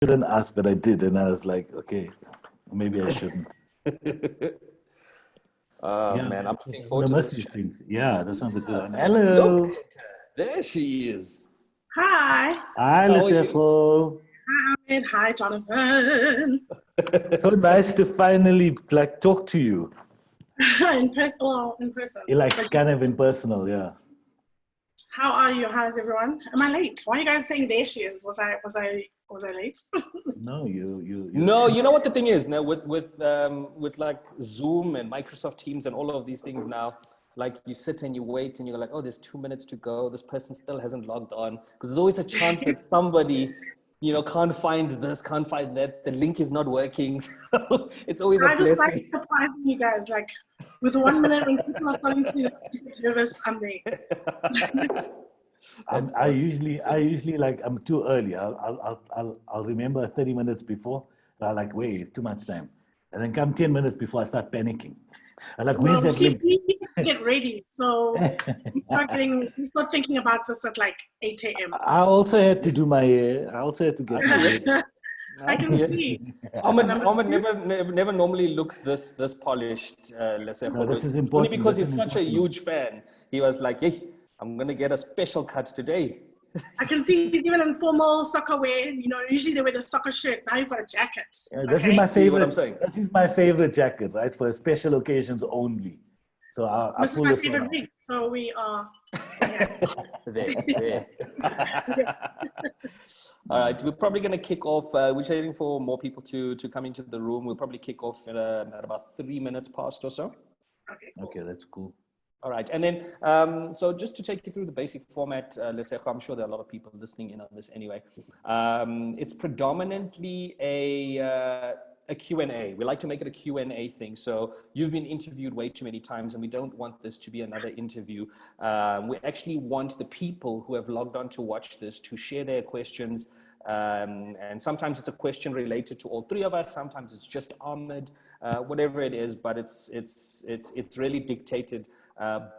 shouldn't ask, but I did, and I was like, okay, maybe I shouldn't. Yeah, Man, I'm looking forward I to miss this these chat. things. Yeah, that sounds a good Yeah, one. so look Hello. at her. There she is. Hi. Hi, How are you? Lesego. Hi, Ahmed. Hi, Jonathan. So nice to finally like talk to you. In person. Well, in person. Like But kind of impersonal, yeah. how are you? How is everyone? Am I late? Why are you guys saying there she is? Was I late? No, you. No, you know what the thing is now with like Zoom and Microsoft Teams and all of these things now, like you sit and you wait and you're like, oh, there's 2 minutes to go. This person still hasn't logged on because there's always a chance that somebody, can't find this, can't find that. The link is not working. So it's always a I just like blessing. surprising you guys. Like with 1 minute when people are starting to get nervous, I'm there. I usually like I'm too early. I'll remember 30 minutes before. And I'm like, wait, too much time. And then come 10 minutes before I start panicking. I'm like, where's Well, that see, link? we need to get ready. So we start thinking about this at like 8 a.m. I also had to do my. I also had to get I see it. I can it. see. Ahmed never normally looks this polished, let's say. No, this is Only important. because This he's is such a important. huge fan. He was like, hey, I'm going to get a special cut today. I can see he's even in formal soccer wear. Usually they wear the soccer shirt. Now you've got a jacket. Yeah, this Okay. is my See what I'm favorite. saying? This is my favorite jacket, right? For special occasions only. So I This is pull my this one favorite out. week. So we are. Yeah. There. All right, we're probably going to kick off. We're waiting for more people to come into the room. We'll probably kick off at about 3 minutes past or so. Okay. Cool. Okay, that's cool. All right, and then so just to take you through the basic format, Lesego, I'm sure there are a lot of people listening in on this anyway. It's predominantly a Q&A. We like to make it a Q&A thing. So you've been interviewed way too many times, and we don't want this to be another interview. We actually want the people who have logged on to watch this to share their questions. And sometimes it's a question related to all three of us. Sometimes it's just Ahmed, whatever it is. But it's really dictated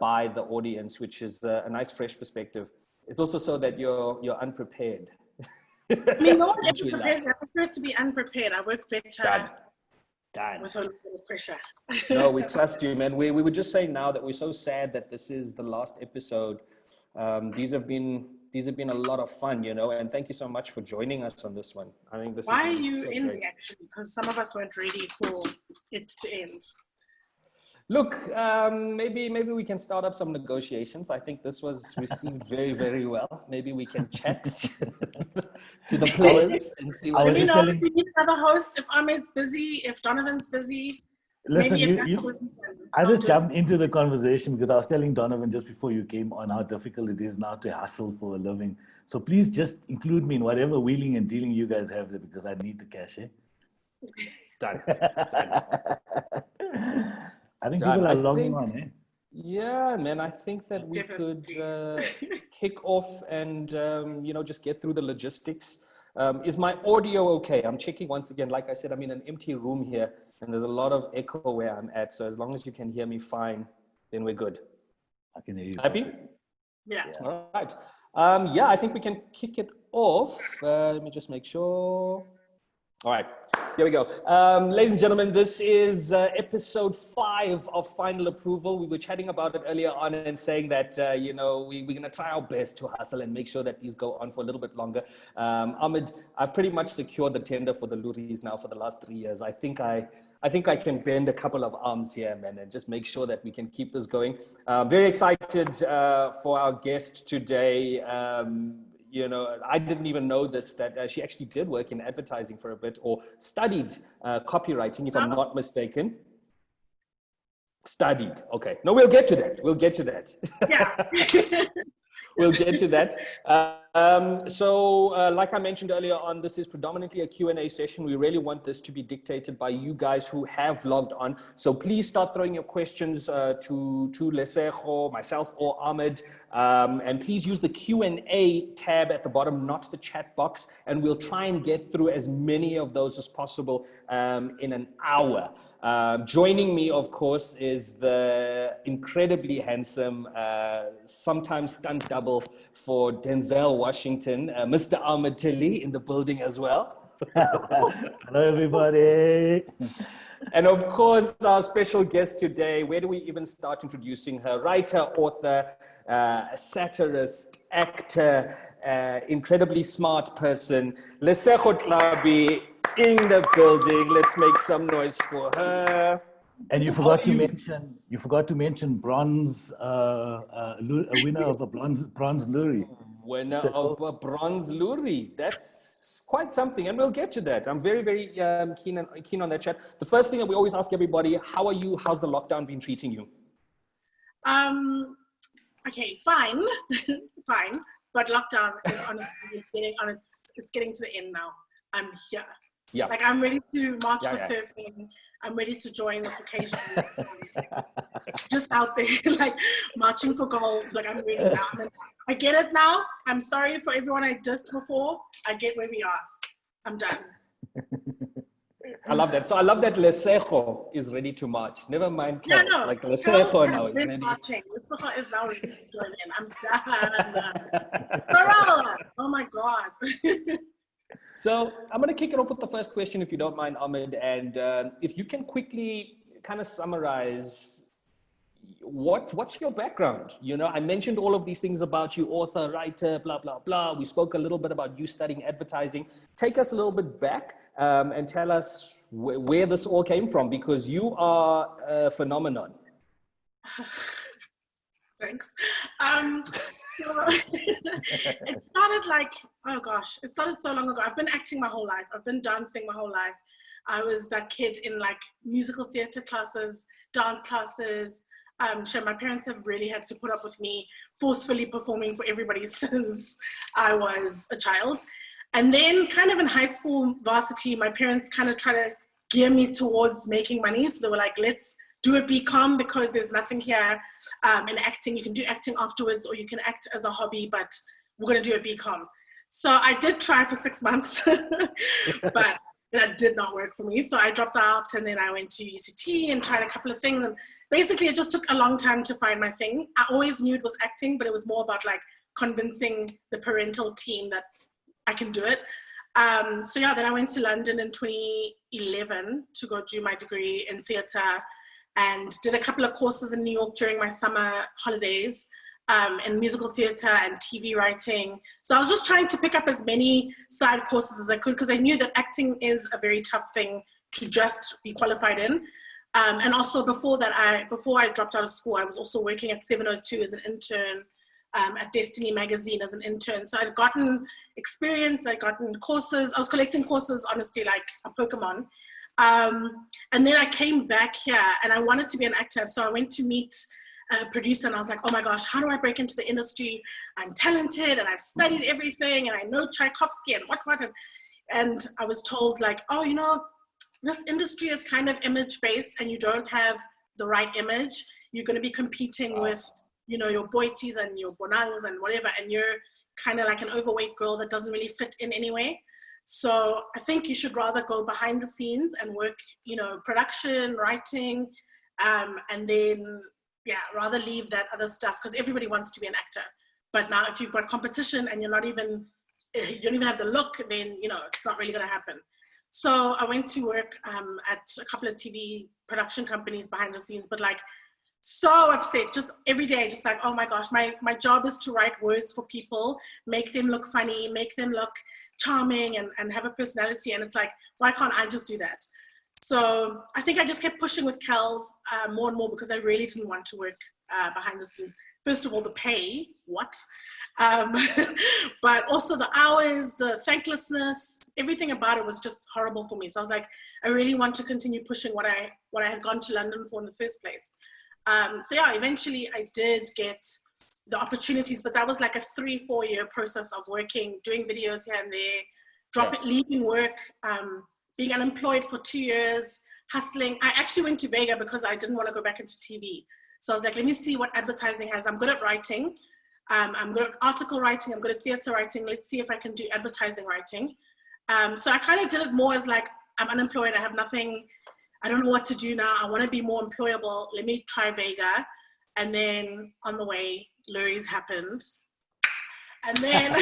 by the audience, which is a nice fresh perspective. It's also so that you're unprepared. I mean, no one ever prepares. I prefer to be unprepared. I work better Done. with a little pressure. No, we trust you, man. We were just saying now that we're so sad that this is the last episode. These have been a lot of fun, and thank you so much for joining us on this one. I think this Why are is you so ending great. actually? Because some of us weren't ready for it to end. Look, maybe we can start up some negotiations. I think this was received very, very well. Maybe we can chat to the players and see what. I was Maybe just not. telling. We need another host. If Ahmed's busy, if Donovan's busy, Listen, maybe if that's what I just jumped into the conversation because I was telling Donovan just before you came on how difficult it is now to hustle for a living. So please just include me in whatever wheeling and dealing you guys have there because I need the cash. Done. I think people are logging on. Yeah, man. I think that we could kick off and just get through the logistics. Is my audio okay? I'm checking once again. Like I said, I'm in an empty room here, and there's a lot of echo where I'm at. So as long as you can hear me fine, then we're good. I can hear you. Happy? Yeah. All right. I think we can kick it off. Let me just make sure. All right, here we go. Ladies and gentlemen, this is episode 5 of Final Approval. We were chatting about it earlier on and saying that, we're going to try our best to hustle and make sure that these go on for a little bit longer. Ahmed, I've pretty much secured the tender for the Luris now for the last 3 years. I think I can bend a couple of arms here, man, and just make sure that we can keep this going. Very excited for our guest today. I didn't even know this, that she actually did work in advertising for a bit or studied copywriting, if I'm not mistaken. Studied. Okay. No, we'll get to that. Yeah. We'll get to that. Like I mentioned earlier on, this is predominantly a Q&A session. We really want this to be dictated by you guys who have logged on. So please start throwing your questions to Lesego, myself, or Ahmed. And please use the Q&A tab at the bottom, not the chat box. And we'll try and get through as many of those as possible in an hour. Joining me, of course, is the incredibly handsome, sometimes stunt double for Denzel Washington, Mr. Ahmed Tilly in the building as well. Hello, everybody. And of course, our special guest today, where do we even start introducing her? Writer, author, satirist, actor, incredibly smart person, Lesego Thlabi in the building. Let's make some noise for her. And you forgot to mention bronze, a winner of a bronze Lurie. Winner of a bronze Lurie. That's quite something, and we'll get to that. I'm very, very keen on that chat. The first thing that we always ask everybody: how are you? How's the lockdown been treating you? Okay, fine, fine. But lockdown is honestly getting to the end now. I'm here. Yeah. Like I'm ready to march for surfing. I'm ready to join the Caucasian. Just out there, like marching for gold. Like I'm ready now. I get it now. I'm sorry for everyone I dissed before. I get where we are. I'm done. I love that. So I love that Lesego is ready to march. Never mind Kelz. No. Like Lesego now is ready. Marching. Lesego is now ready to join in. I'm done. Sarah! Oh my God. So I'm going to kick it off with the first question, if you don't mind, Ahmed. And if you can quickly kind of summarize what's your background? You know, I mentioned all of these things about you, author, writer, blah, blah, blah. We spoke a little bit about you studying advertising. Take us a little bit back and tell us where this all came from, because you are a phenomenon. Thanks. It started like, oh gosh, it started so long ago. I've been acting my whole life. I've been dancing my whole life. I was that kid in like musical theater classes, dance classes. So my parents have really had to put up with me forcefully performing for everybody since I was a child. And then kind of in high school varsity, my parents kind of try to gear me towards making money. So they were like, let's do a BCom because there's nothing here in acting. You can do acting afterwards or you can act as a hobby, but we're going to do a BCom. So I did try for 6 months, but that did not work for me. So I dropped out and then I went to UCT and tried a couple of things. And basically it just took a long time to find my thing. I always knew it was acting, but it was more about like convincing the parental team that I can do it. So yeah, then I went to London in 2011 to go do my degree in theatre and did a couple of courses in New York during my summer holidays in musical theatre and TV writing. So I was just trying to pick up as many side courses as I could because I knew that acting is a very tough thing to just be qualified in. And also before I dropped out of school, I was also working at 702 as an intern, at Destiny magazine as an intern. So I'd gotten experience, I'd gotten courses. I was collecting courses, honestly, like a Pokemon. And then I came back here and I wanted to be an actor. So I went to meet a producer and I was like, oh my gosh, how do I break into the industry? I'm talented and I've studied everything and I know Tchaikovsky and what. And I was told like, oh, you know, this industry is kind of image-based and you don't have the right image. You're going to be competing with, you know, your boities and your bonangs and whatever. And you're kind of like an overweight girl that doesn't really fit in anyway. So I think you should rather go behind the scenes and work, you know, production, writing, and then, yeah, rather leave that other stuff because everybody wants to be an actor. But now if you've got competition and you don't even have the look, then, you know, it's not really going to happen. So I went to work at a couple of TV production companies behind the scenes, but like so upset, just every day, just like, oh my gosh, my job is to write words for people, make them look funny, make them look charming and have a personality. And it's like, why can't I just do that? So I think I just kept pushing with Kelz more and more because I really didn't want to work behind the scenes. First of all, the pay, what? But also the hours, the thanklessness, everything about it was just horrible for me. So I was like, I really want to continue pushing what I had gone to London for in the first place. So yeah, eventually I did get the opportunities, but that was like a 3-4 year process of working, doing videos here and there, leaving work, being unemployed for 2 years, hustling. I actually went to Vega because I didn't want to go back into TV. So I was like, let me see what advertising has. I'm good at writing. I'm good at article writing. I'm good at theater writing. Let's see if I can do advertising writing. So I kind of did it more as like, I'm unemployed. I have nothing. I don't know what to do now. I want to be more employable. Let me try Vega. And then on the way, Lurie's happened. And then,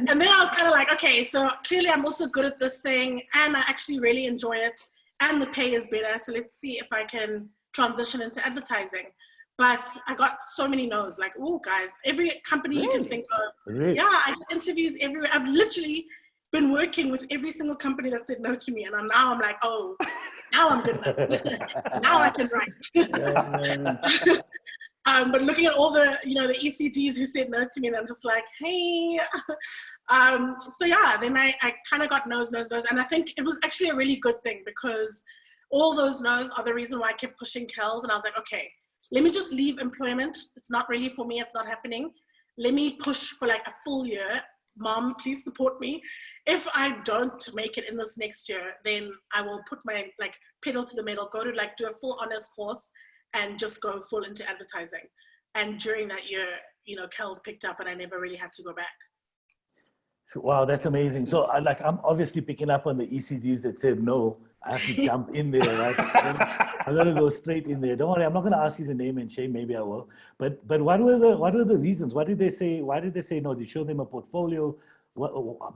and then I was kind of like, okay, so clearly I'm also good at this thing and I actually really enjoy it and the pay is better. So let's see if I can transition into advertising. But I got so many no's, like, oh, guys, every company you can think of. Really? Yeah, I did interviews everywhere. I've literally been working with every single company that said no to me. And now I'm like, oh, now I'm good enough. Now I can write. But looking at all the, the ECDs who said no to me, and I'm just like, hey. So yeah, then I kind of got no's. And I think it was actually a really good thing because all those no's are the reason why I kept pushing Kelz. And I was like, okay, let me just leave employment. It's not really for me. It's not happening. Let me push for like a full year. Mom, please support me. If I don't make it in this next year, then I will put my like pedal to the metal, go to like do a full honors course and just go full into advertising. And during that year, Kelz picked up and I never really had to go back. Wow, that's amazing. So I'm obviously picking up on the ECDs that said no. I have to jump in there, right? I'm gonna go straight in there. Don't worry, I'm not gonna ask you the name and shame. Maybe I will. But what were the reasons? What did they say? Why did they say no? Did you show them a portfolio?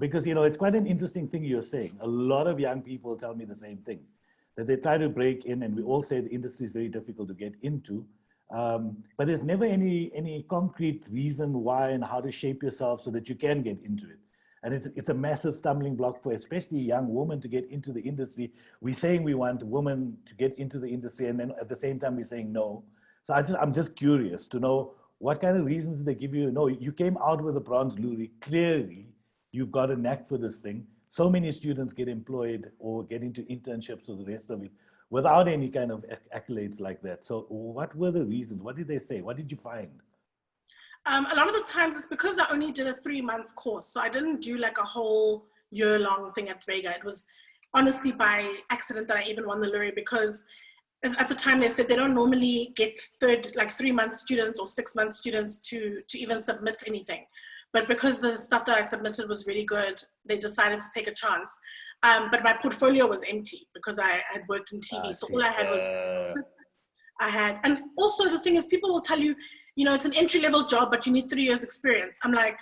Because it's quite an interesting thing you're saying. A lot of young people tell me the same thing, that they try to break in, and we all say the industry is very difficult to get into. But there's never any concrete reason why and how to shape yourself so that you can get into it. And it's a massive stumbling block for especially young women to get into the industry. We're saying we want women to get into the industry, and then at the same time we're saying no. So I'm just curious to know what kind of reasons did they give you? No, you came out with a bronze Loerie. Clearly, you've got a knack for this thing. So many students get employed or get into internships or the rest of it without any kind of accolades like that. So what were the reasons? What did they say? What did you find? A lot of the times it's because I only did a 3-month course. So I didn't do like a whole year-long thing at Vega. It was honestly by accident that I even won the Loerie, because at the time they said they don't normally get 3-month students or 6-month students to even submit anything. But because the stuff that I submitted was really good, they decided to take a chance. But my portfolio was empty because I had worked in TV. So all I had was scripts. And also the thing is, people will tell you, it's an entry-level job, but you need 3 years experience. I'm like,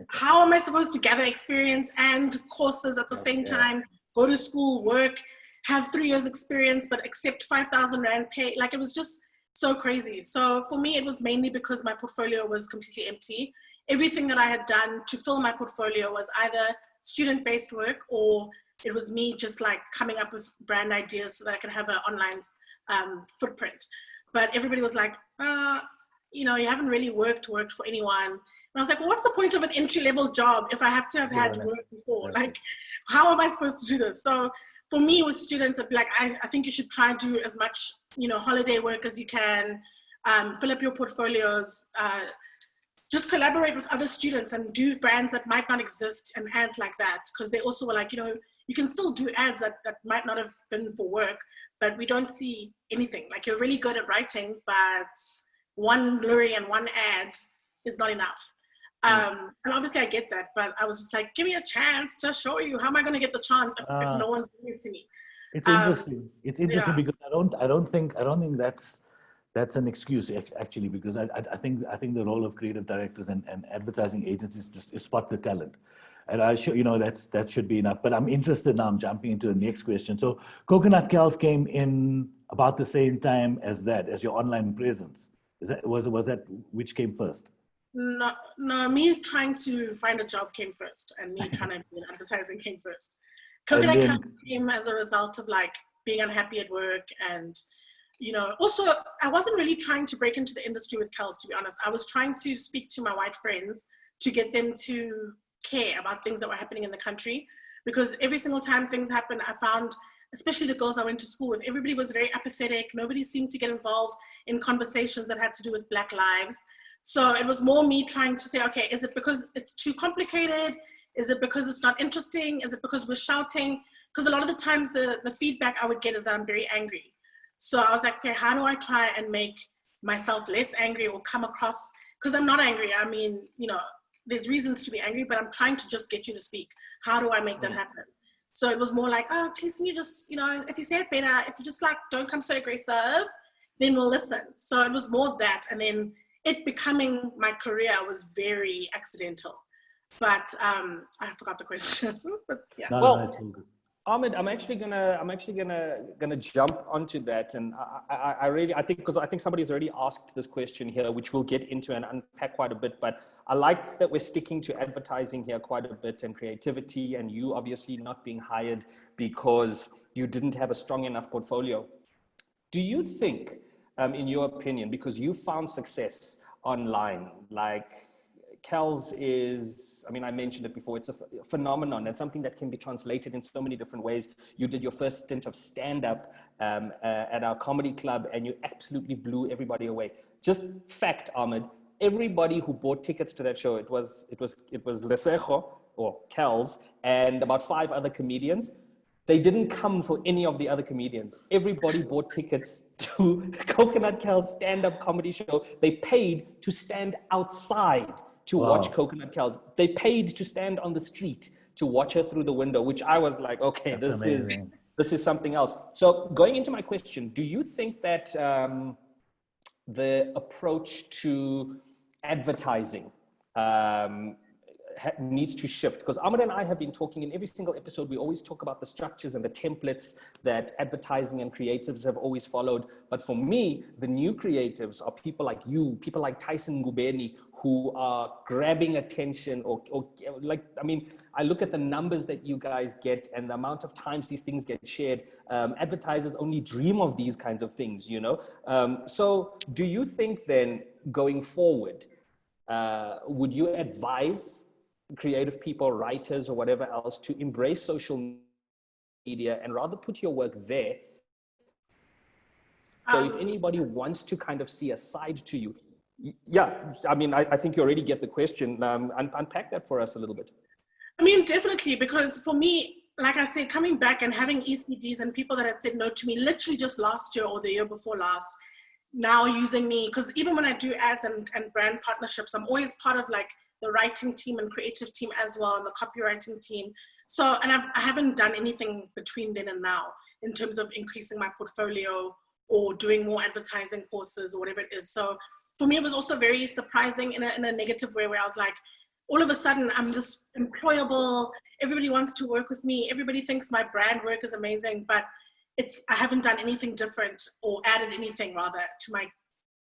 how am I supposed to gather experience and courses at the same time, go to school, work, have 3 years experience, but accept 5,000 Rand pay? Like, it was just so crazy. So for me, it was mainly because my portfolio was completely empty. Everything that I had done to fill my portfolio was either student-based work, or it was me just like coming up with brand ideas so that I could have an online footprint. But everybody was like, you haven't really worked for anyone. And I was like, well, what's the point of an entry-level job if I have to have had work before? Like, how am I supposed to do this? So for me, with students, I'd be like, I think you should try and do as much, holiday work as you can, fill up your portfolios, just collaborate with other students and do brands that might not exist and ads like that. Because they also were like, you can still do ads that might not have been for work, but we don't see anything. Like, you're really good at writing, but one Loerie and one ad is not enough. And obviously I get that, but I was just like, give me a chance to show you. How am I going to get the chance if no one's giving it to me? It's interesting. It's interesting because I don't think that's an excuse actually, because I think the role of creative directors and advertising agencies just is spot the talent. And that should be enough. But I'm interested now. I'm jumping into the next question. So Coconut Kelz came in about the same time as your online presence. Was that which came first? No, me trying to find a job came first, and me trying to be in advertising came first. Coconut Kelz came as a result of like being unhappy at work, and also I wasn't really trying to break into the industry with Kelz, to be honest. I was trying to speak to my white friends to get them to care about things that were happening in the country, because every single time things happen, I found, especially the girls I went to school with, everybody was very apathetic. Nobody seemed to get involved in conversations that had to do with Black lives. So it was more me trying to say, okay, is it because it's too complicated? Is it because it's not interesting? Is it because we're shouting? Because a lot of the times the feedback I would get is that I'm very angry. So I was like, okay, how do I try and make myself less angry or come across, because I'm not angry. I mean, there's reasons to be angry, but I'm trying to just get you to speak. How do I make that happen? So it was more like, oh, please, can you just, if you say it better, if you just like, don't come so aggressive, then we'll listen. So it was more of that. And then it becoming my career was very accidental. But I forgot the question. But yeah. No, Well, that's all good. Ahmed, I'm actually gonna jump onto that, and I think because I think somebody's already asked this question here, which we'll get into and unpack quite a bit. But I like that we're sticking to advertising here quite a bit and creativity, and you obviously not being hired because you didn't have a strong enough portfolio. Do you think, in your opinion, because you found success online, like Kelz is, I mean, I mentioned it before, it's a phenomenon and something that can be translated in so many different ways. You did your first stint of stand-up at our comedy club and you absolutely blew everybody away. Just fact, Ahmed, everybody who bought tickets to that show, it was Lesego or Kelz and about 5 other comedians. They didn't come for any of the other comedians. Everybody bought tickets to Coconut Kelz stand-up comedy show. They paid to stand outside to watch Coconut Kelz. They paid to stand on the street to watch her through the window, which I was like, okay, this is something else. So going into my question, do you think that the approach to advertising needs to shift? Because Ahmed and I have been talking in every single episode, we always talk about the structures and the templates that advertising and creatives have always followed. But for me, the new creatives are people like you, people like Tyson Ngubeni, who are grabbing attention or like, I mean, I look at the numbers that you guys get and the amount of times these things get shared. Advertisers only dream of these kinds of things, you know? So do you think then going forward, would you advise creative people, writers or whatever else to embrace social media and rather put your work there? So if anybody wants to kind of see a side to you, yeah, I mean, I think you already get the question. Unpack that for us a little bit. I mean, definitely, because for me, like I said, coming back and having ECDs and people that had said no to me literally just last year or the year before last, now using me, because even when I do ads and brand partnerships, I'm always part of like the writing team and creative team as well, and the copywriting team. So, and I haven't done anything between then and now in terms of increasing my portfolio or doing more advertising courses or whatever it is. So for me, it was also very surprising in a negative way, where I was like, all of a sudden, I'm this employable, everybody wants to work with me, everybody thinks my brand work is amazing, but I haven't done anything different or added anything rather to my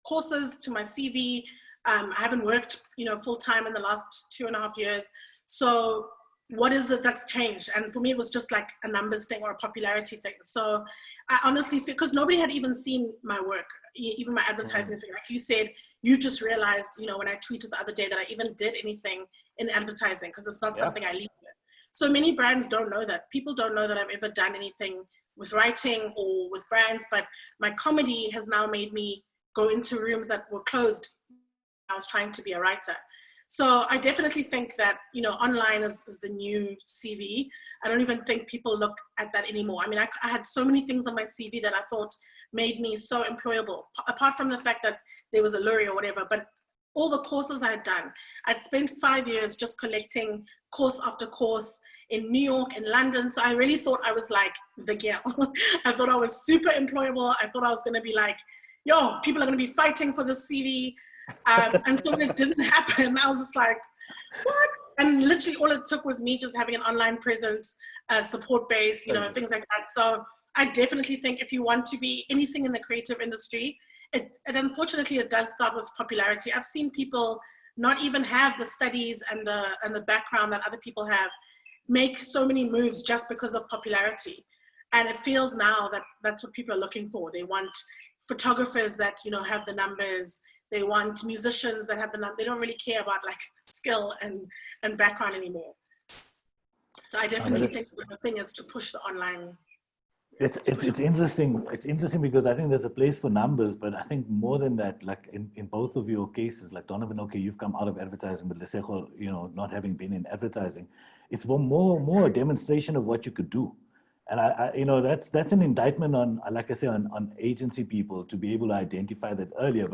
courses, to my CV. I haven't worked, full-time in the last 2.5 years. So what is it that's changed? And for me, it was just like a numbers thing or a popularity thing. So I honestly feel, because nobody had even seen my work, even my advertising thing. Like you said, you just realized, when I tweeted the other day that I even did anything in advertising, because it's not something I lead with. So many brands don't know that. People don't know that I've ever done anything with writing or with brands, but my comedy has now made me go into rooms that were closed. I was trying to be a writer. So I definitely think that, online is the new CV. I don't even think people look at that anymore. I mean, I had so many things on my CV that I thought made me so employable, apart from the fact that there was a lorry or whatever, but all the courses I had done. I'd spent 5 years just collecting course after course in New York and London. So I really thought I was like the girl. I thought I was super employable. I thought I was going to be like, yo, people are going to be fighting for this CV. And so when it didn't happen, I was just like, what? And literally all it took was me just having an online presence, support base, things like that. So I definitely think if you want to be anything in the creative industry, it unfortunately, it does start with popularity. I've seen people not even have the studies and the background that other people have, make so many moves just because of popularity. And it feels now that that's what people are looking for. They want photographers that, have the numbers. They want musicians that have the numbers. They don't really care about like skill and background anymore. So I definitely think the thing is to push the online. It's interesting. It's interesting because I think there's a place for numbers, but I think more than that, like in both of your cases, like Donovan, okay, you've come out of advertising, but Lesego, not having been in advertising, it's more a demonstration of what you could do. And that's an indictment on, like I say, on agency people to be able to identify that earlier.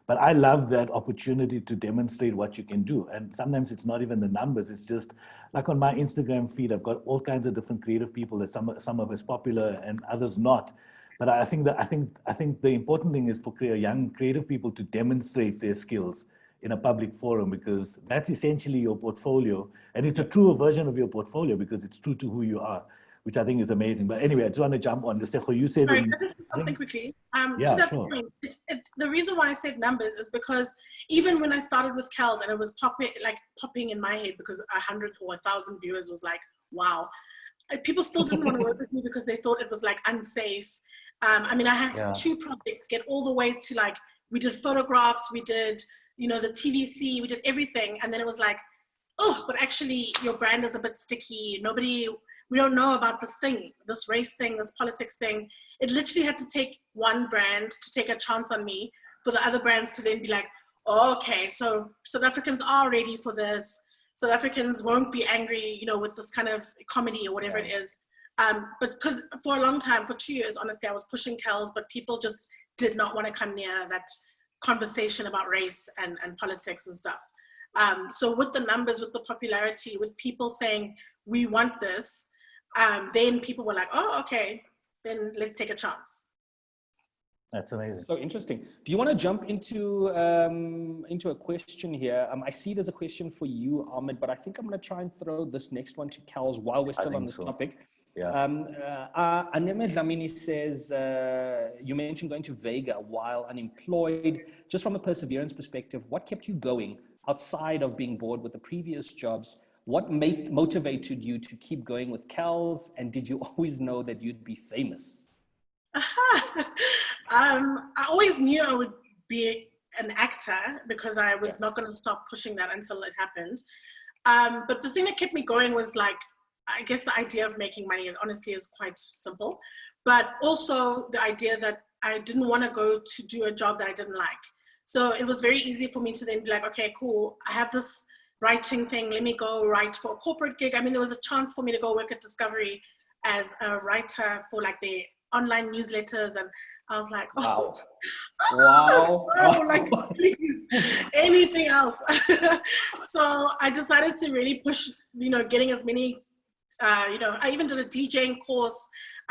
But I love that opportunity to demonstrate what you can do. And sometimes it's not even the numbers. It's just like on my Instagram feed, I've got all kinds of different creative people that some of us popular and others not. But I think the important thing is for young creative people to demonstrate their skills in a public forum, because that's essentially your portfolio, and it's a truer version of your portfolio because it's true to who you are, which I think is amazing. But anyway, I just want to jump on Lesego. You said, Sorry, can I just say something quickly? To yeah, that sure. point, the reason why I said numbers is because even when I started with Kelz and it was popping in my head because 100 or 1,000 viewers was like, wow. People still didn't want to work with me because they thought it was like unsafe. I mean, I had Yeah. 2 projects get all the way to like, we did photographs, we did, you know, the TVC, we did everything. And then it was like, oh, but actually your brand is a bit sticky. We don't know about this thing, this race thing, this politics thing. It literally had to take one brand to take a chance on me for the other brands to then be like, oh, okay, so South Africans are ready for this. South Africans won't be angry, you know, with this kind of comedy or whatever it is. But because for a long time, for 2 years, honestly, I was pushing Kelz, but people just did not want to come near that conversation about race and politics and stuff. So with the numbers, with the popularity, with people saying, we want this, then people were like, oh, okay, then let's take a chance. That's amazing. So interesting. Do you want to jump into a question here? I see there's a question for you, Ahmed, but I think I'm going to try and throw this next one to Kelz while we're still on this topic. Yeah. Aneme Dlamini says, you mentioned going to Vega while unemployed. Just from a perseverance perspective, what kept you going outside of being bored with the previous jobs? What motivated you to keep going with Kelz? And did you always know that you'd be famous? I always knew I would be an actor because I was not going to stop pushing that until it happened. But the thing that kept me going was like, I guess the idea of making money, and honestly is quite simple, but also the idea that I didn't want to go to do a job that I didn't like. So it was very easy for me to then be like, okay, cool, I have this writing thing, let me go write for a corporate gig. I mean, there was a chance for me to go work at Discovery as a writer for like their online newsletters, and I was like, oh, wow. Oh, like, please, anything else. So I decided to really push, you know, getting as many, you know, I even did a DJing course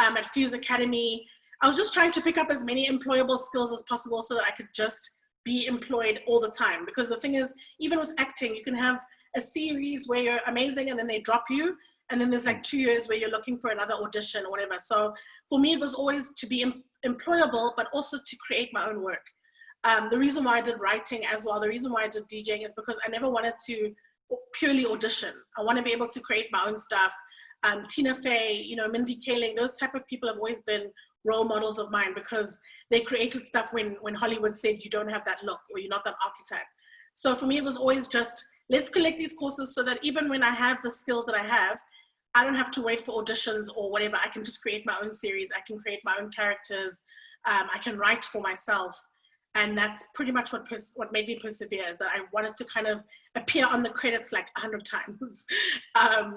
at Fuse Academy. I was just trying to pick up as many employable skills as possible so that I could just be employed all the time. Because the thing is, even with acting, you can have a series where you're amazing and then they drop you. And then there's like 2 years where you're looking for another audition or whatever. So for me, it was always to be employable, but also to create my own work. The reason why I did writing as well, the reason why I did DJing is because I never wanted to purely audition. I want to be able to create my own stuff. Tina Fey, you know, Mindy Kaling, those type of people have always been role models of mine because they created stuff when Hollywood said you don't have that look or you're not that archetype. So for me, it was always just, let's collect these courses so that even when I have the skills that I have, I don't have to wait for auditions or whatever. I can just create my own series. I can create my own characters. I can write for myself. And that's pretty much what made me persevere, is that I wanted to kind of appear on the credits like 100 times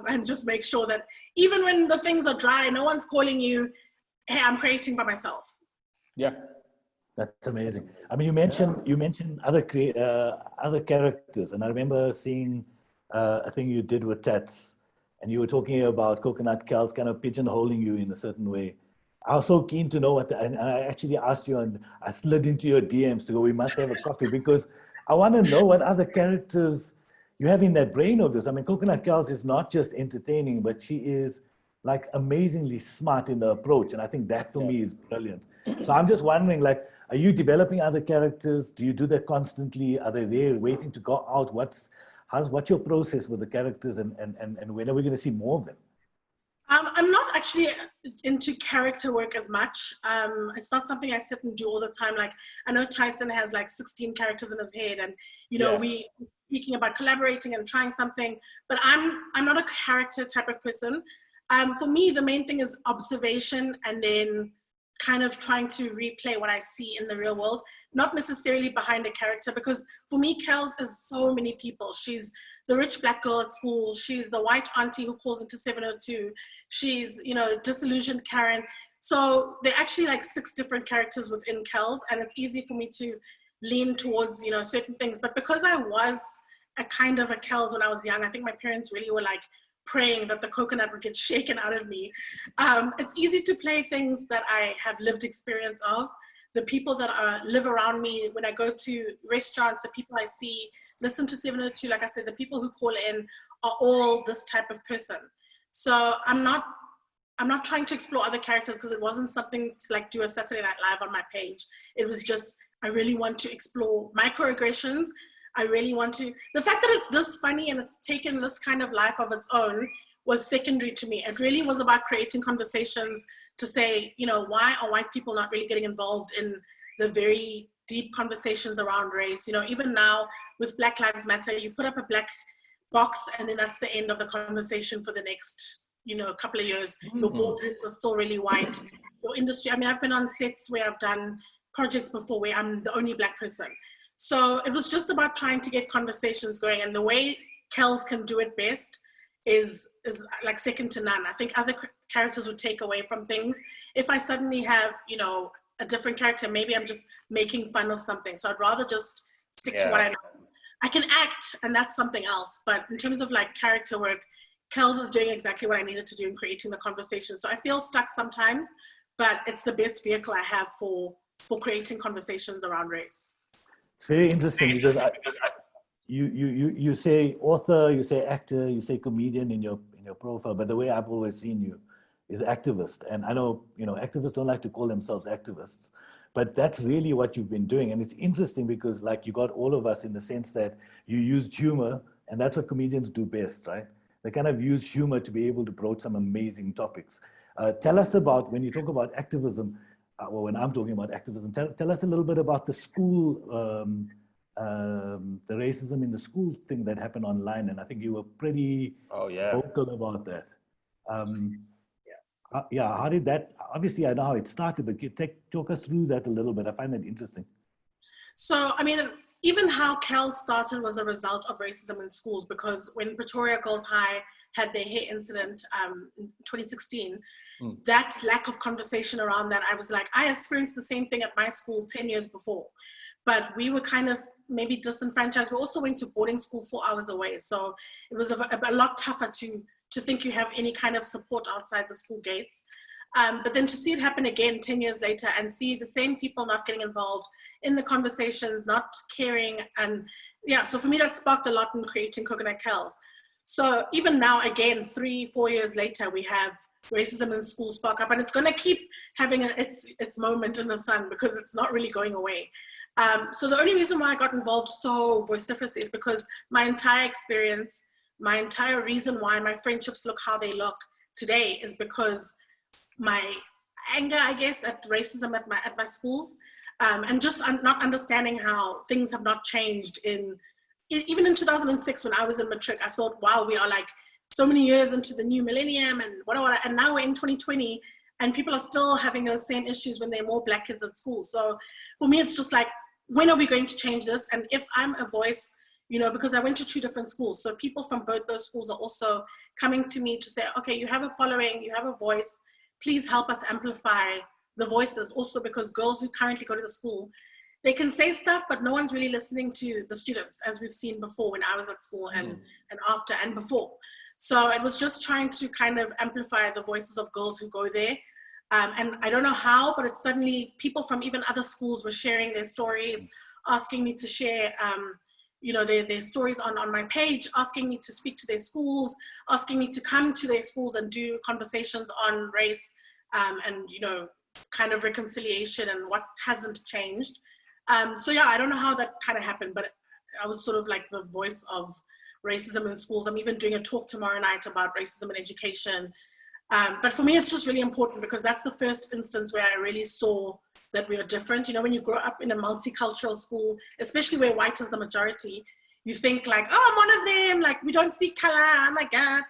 and just make sure that even when the things are dry, no one's calling you, hey, I'm creating by myself. Yeah. That's amazing. I mean, you mentioned other characters, and I remember seeing a thing you did with Tats, and you were talking about Coconut Kelz kind of pigeonholing you in a certain way. I was so keen to know what, and I actually asked you, and I slid into your DMs to go, we must have a coffee, because I want to know what other characters you have in that brain of yours. I mean, Coconut Kelz is not just entertaining, but she is like amazingly smart in the approach, and I think that for me is brilliant. So I'm just wondering, like, are you developing other characters? Do you do that constantly? Are they there waiting to go out? What's your process with the characters, and when are we going to see more of them? I'm not actually into character work as much. It's not something I sit and do all the time. Like, I know Tyson has like 16 characters in his head, and you know, we speaking about collaborating and trying something, but I'm not a character type of person. For me, the main thing is observation, and then kind of trying to replay what I see in the real world, not necessarily behind a character, because for me, Kelz is so many people. She's the rich black girl at school. She's the white auntie who calls into 702. She's, you know, disillusioned Karen. So they're actually like 6 different characters within Kelz, and it's easy for me to lean towards, you know, certain things. But because I was a kind of a Kelz when I was young, I think my parents really were like praying that the coconut would get shaken out of me. It's easy to play things that I have lived experience of. The people that live around me, when I go to restaurants, the people I see, listen to 702, like I said, the people who call in are all this type of person. So I'm not trying to explore other characters because it wasn't something to like do a Saturday Night Live on my page. It was just, I really want to explore microaggressions. I really want to, the fact that it's this funny and it's taken this kind of life of its own was secondary to me. It really was about creating conversations to say, you know, why are white people not really getting involved in the very deep conversations around race? You know, even now with Black Lives Matter, you put up a black box and then that's the end of the conversation for the next, you know, a couple of years. Your boardrooms are still really white. Your industry, I mean, I've been on sets where I've done projects before where I'm the only black person. So it was just about trying to get conversations going, and the way Kelz can do it best is like second to none. I think other characters would take away from things. If I suddenly have, you know, a different character, maybe I'm just making fun of something. So I'd rather just stick to what I know. I can act, and that's something else. But in terms of like character work, Kelz is doing exactly what I needed to do in creating the conversation. So I feel stuck sometimes, but it's the best vehicle I have for creating conversations around race. It's very interesting because you say author, you say actor, you say comedian in your profile, but the way I've always seen you is activist. And I know, you know, activists don't like to call themselves activists, but that's really what you've been doing. And it's interesting because like you got all of us in the sense that you used humor, and that's what comedians do best, right? They kind of use humor to be able to broach some amazing topics. Tell us about, when you talk about activism, well, when I'm talking about activism, tell us a little bit about the school, the racism in the school thing that happened online. And I think you were pretty vocal about that. How did that, obviously I know how it started, but talk us through that a little bit. I find that interesting. So, I mean, even how Kelz started was a result of racism in schools, because when Pretoria Girls High had their hair incident in 2016, that lack of conversation around that, I was like, I experienced the same thing at my school 10 years before, but we were kind of maybe disenfranchised. We also went to boarding school 4 hours away. So it was a lot tougher to think you have any kind of support outside the school gates. But then to see it happen again 10 years later and see the same people not getting involved in the conversations, not caring. And yeah, so for me, that sparked a lot in creating Coconut Kelz. So even now, again, 3-4 years later, we have racism in schools spark up, and it's going to keep having its moment in the sun because it's not really going away. So the only reason why I got involved so vociferously is because my entire experience, my entire reason why my friendships look how they look today is because my anger, I guess, at racism at my schools, and just not understanding how things have not changed even in 2006 when I was in matric. I thought, wow, we are like so many years into the new millennium and whatever, and now we're in 2020 and people are still having those same issues when there are more black kids at school. So for me, it's just like, when are we going to change this? And if I'm a voice, you know, because I went to 2 different schools, so people from both those schools are also coming to me to say, okay, you have a following, you have a voice, please help us amplify the voices. Also because girls who currently go to the school, they can say stuff, but no one's really listening to the students, as we've seen before when I was at school and after and before. So it was just trying to kind of amplify the voices of girls who go there. And I don't know how, but it's suddenly people from even other schools were sharing their stories, asking me to share, you know, their stories on my page, asking me to speak to their schools, asking me to come to their schools and do conversations on race and, you know, kind of reconciliation and what hasn't changed. So yeah, I don't know how that kind of happened, but I was sort of like the voice of racism in schools. I'm even doing a talk tomorrow night about racism in education. But for me, it's just really important because that's the first instance where I really saw that we are different. You know, when you grow up in a multicultural school, especially where white is the majority, you think like, oh, I'm one of them, like we don't see color, oh my God.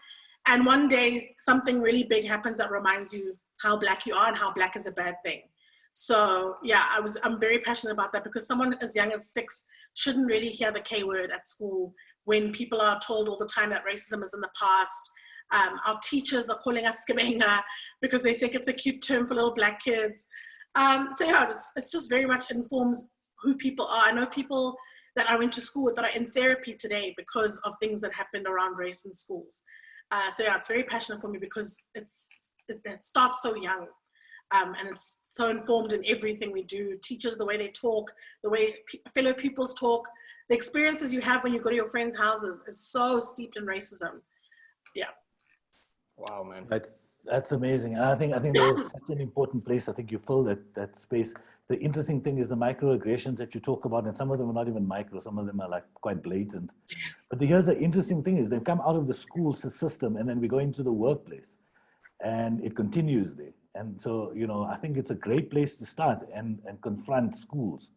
And one day something really big happens that reminds you how black you are and how black is a bad thing. So yeah, I'm very passionate about that because someone as young as 6 shouldn't really hear the K word at school when people are told all the time that racism is in the past. Our teachers are calling us skibenga because they think it's a cute term for little black kids. So yeah, it's just very much informs who people are. I know people that I went to school with that are in therapy today because of things that happened around race in schools. So yeah, it's very passionate for me because it starts so young. And it's so informed in everything we do. Teachers, the way they talk, the way fellow pupils talk, the experiences you have when you go to your friends' houses is so steeped in racism. Yeah. Wow, man. That's amazing. And I think there's such an important place. I think you fill that space. The interesting thing is the microaggressions that you talk about, and some of them are not even micro, some of them are like quite blatant. But here's the interesting thing is they've come out of the school system and then we go into the workplace and it continues there. And so, I think it's a great place to start and confront schools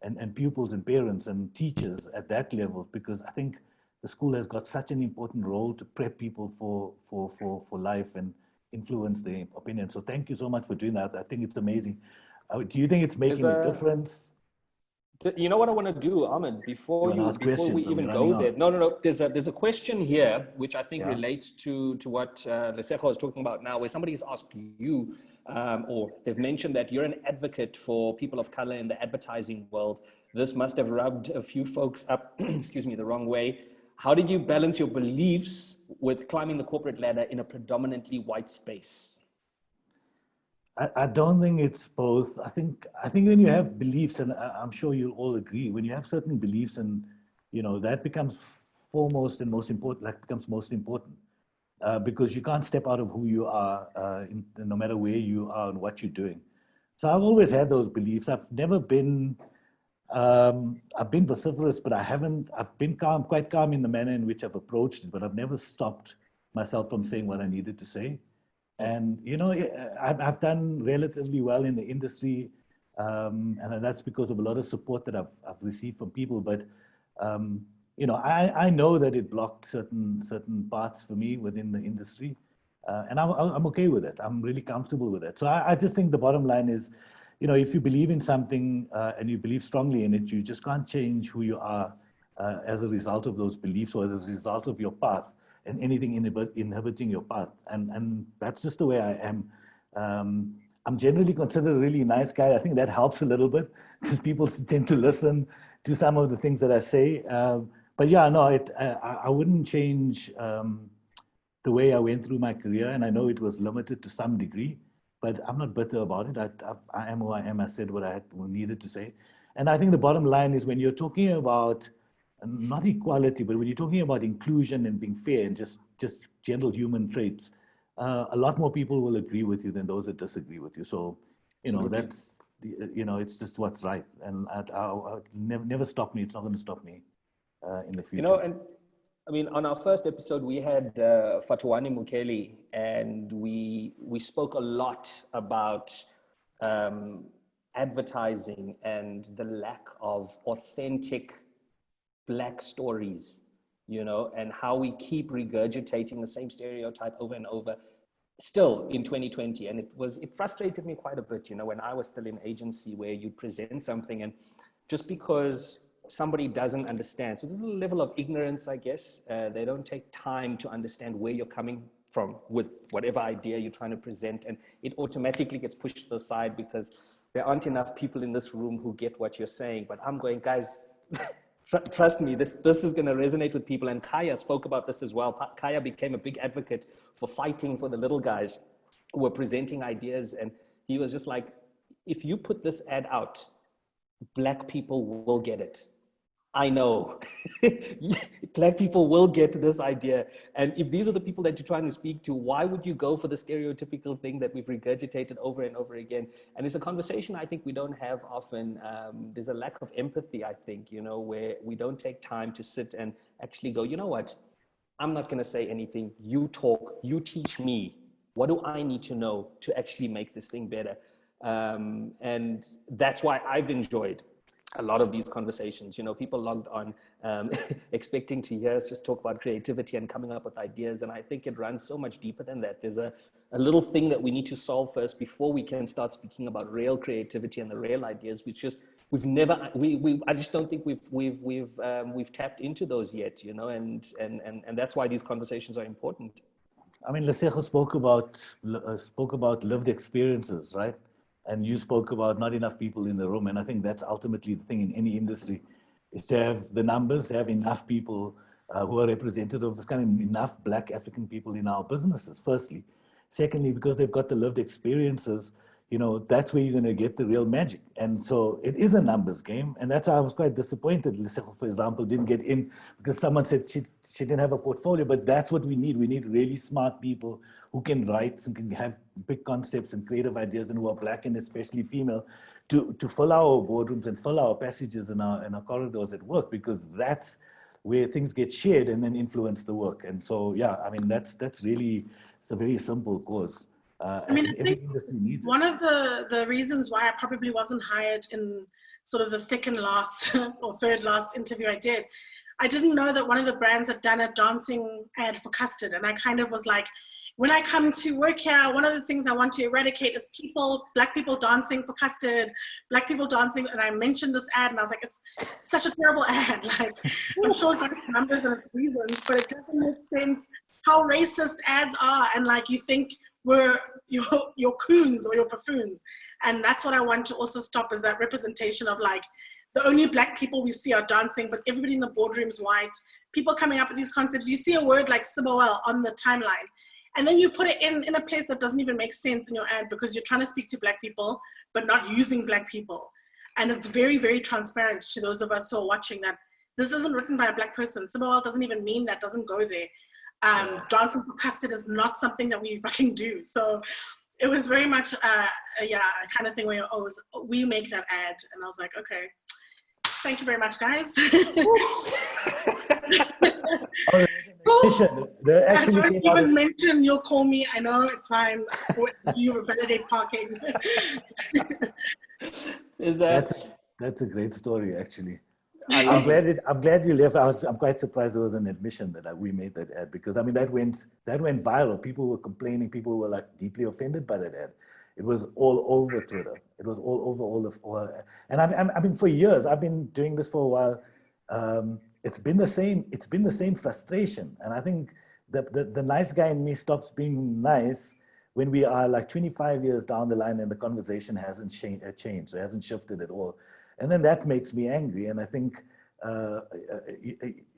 and pupils and parents and teachers at that level, because I think the school has got such an important role to prep people for life and influence their opinion. So thank you so much for doing that. I think it's amazing. Do you think it's making a difference? You know what I want to do, Ahmed, before we even go there? No. There's a question here which I think relates to what Lesego is talking about now, where somebody's asked you, or they've mentioned that you're an advocate for people of color in the advertising world. This must have rubbed a few folks up, excuse me, the wrong way. How did you balance your beliefs with climbing the corporate ladder in a predominantly white space? I don't think it's both. I think when you have beliefs, and I'm sure you'll all agree, when you have certain beliefs, and that becomes foremost and most important, becomes most important, because you can't step out of who you are, no matter where you are and what you're doing. So I've always had those beliefs. I've never been, I've been vociferous, but I've been calm, quite calm in the manner in which I've approached it, but I've never stopped myself from saying what I needed to say. And, I've done relatively well in the industry, and that's because of a lot of support that I've received from people. But, I know that it blocked certain parts for me within the industry, and I'm okay with it. I'm really comfortable with it. So I just think the bottom line is, if you believe in something and you believe strongly in it, you just can't change who you are as a result of those beliefs or as a result of your path and anything inhibiting your path. And that's just the way I am. I'm generally considered a really nice guy. I think that helps a little bit because people tend to listen to some of the things that I say. But yeah, no, I wouldn't change the way I went through my career. And I know it was limited to some degree, but I'm not bitter about it. I am who I am. I said what I needed to say. And I think the bottom line is when you're talking about not equality, but when you're talking about inclusion and being fair and just general human traits, a lot more people will agree with you than those that disagree with you. So, that's, it's just what's right. And I'll never stop me. It's not going to stop me in the future. And I mean, on our first episode, we had Fatuani Mukeli, and we spoke a lot about advertising and the lack of authentic Black stories, and how we keep regurgitating the same stereotype over and over still in 2020. And it frustrated me quite a bit, when I was still in agency, where you present something and just because somebody doesn't understand. So there's a level of ignorance, I guess. They don't take time to understand where you're coming from with whatever idea you're trying to present. And it automatically gets pushed to the side because there aren't enough people in this room who get what you're saying. But I'm going, guys, trust me, this is going to resonate with people. And Kaya spoke about this as well. Kaya became a big advocate for fighting for the little guys who were presenting ideas. And he was just like, if you put this ad out, Black people will get it. I know. Black people will get this idea. And if these are the people that you're trying to speak to, why would you go for the stereotypical thing that we've regurgitated over and over again? And it's a conversation I think we don't have often. There's a lack of empathy, I think, where we don't take time to sit and actually go, you know what? I'm not going to say anything. You talk, you teach me. What do I need to know to actually make this thing better? And that's why I've enjoyed a lot of these conversations. People logged on expecting to hear us just talk about creativity and coming up with ideas. And I think it runs so much deeper than that. There's a little thing that we need to solve first before we can start speaking about real creativity and the real ideas, which just I just don't think we've tapped into those yet, and that's why these conversations are important. I mean, Lesego spoke about lived experiences, right? And you spoke about not enough people in the room. And I think that's ultimately the thing in any industry, is to have the numbers, to have enough people who are representative of this kind of enough Black African people in our businesses, firstly. Secondly, because they've got the lived experiences, you know, that's where you're going to get the real magic. And so it is a numbers game. And that's why I was quite disappointed. Lesego, for example, didn't get in because someone said she didn't have a portfolio. But that's what we need. We need really smart people who can write and can have big concepts and creative ideas and who are Black and especially female to fill our boardrooms and fill our passages and our corridors at work, because that's where things get shared and then influence the work. And so, yeah, I mean, that's really, it's a very simple cause. I mean, I think one of the reasons why I probably wasn't hired in sort of the second last or third last interview I didn't know that one of the brands had done a dancing ad for custard. And I kind of was like, when I come to work here, one of the things I want to eradicate is Black people dancing for custard, Black people dancing. And I mentioned this ad and I was like, it's such a terrible ad. Like, I'm sure it got its numbers and its reasons, but it doesn't make sense how racist ads are. And like, you think we're your coons or your buffoons. And that's what I want to also stop, is that representation of like, the only Black people we see are dancing, but everybody in the boardroom's white. People coming up with these concepts. You see a word like Sibowel on the timeline, and then you put it in a place that doesn't even make sense in your ad because you're trying to speak to Black people, but not using Black people. And it's very, very transparent to those of us who are watching that this isn't written by a Black person. Sibowel doesn't even mean that, doesn't go there. Dancing for custard is not something that we fucking do. So it was very much, a kind of thing where we make that ad. And I was like, okay, thank you very much, guys. I don't even mention you'll call me. I know, it's fine. You validate parking. That's a great story, actually. I'm glad you left. I'm quite surprised there was an admission that we made that ad, because I mean that went viral. People were complaining. People were like deeply offended by that ad. It was all over Twitter. It was all over. And I mean, for years I've been doing this for a while. It's been the same. It's been the same frustration. And I think the nice guy in me stops being nice when we are like 25 years down the line and the conversation hasn't changed. It hasn't shifted at all. And then that makes me angry. And I think,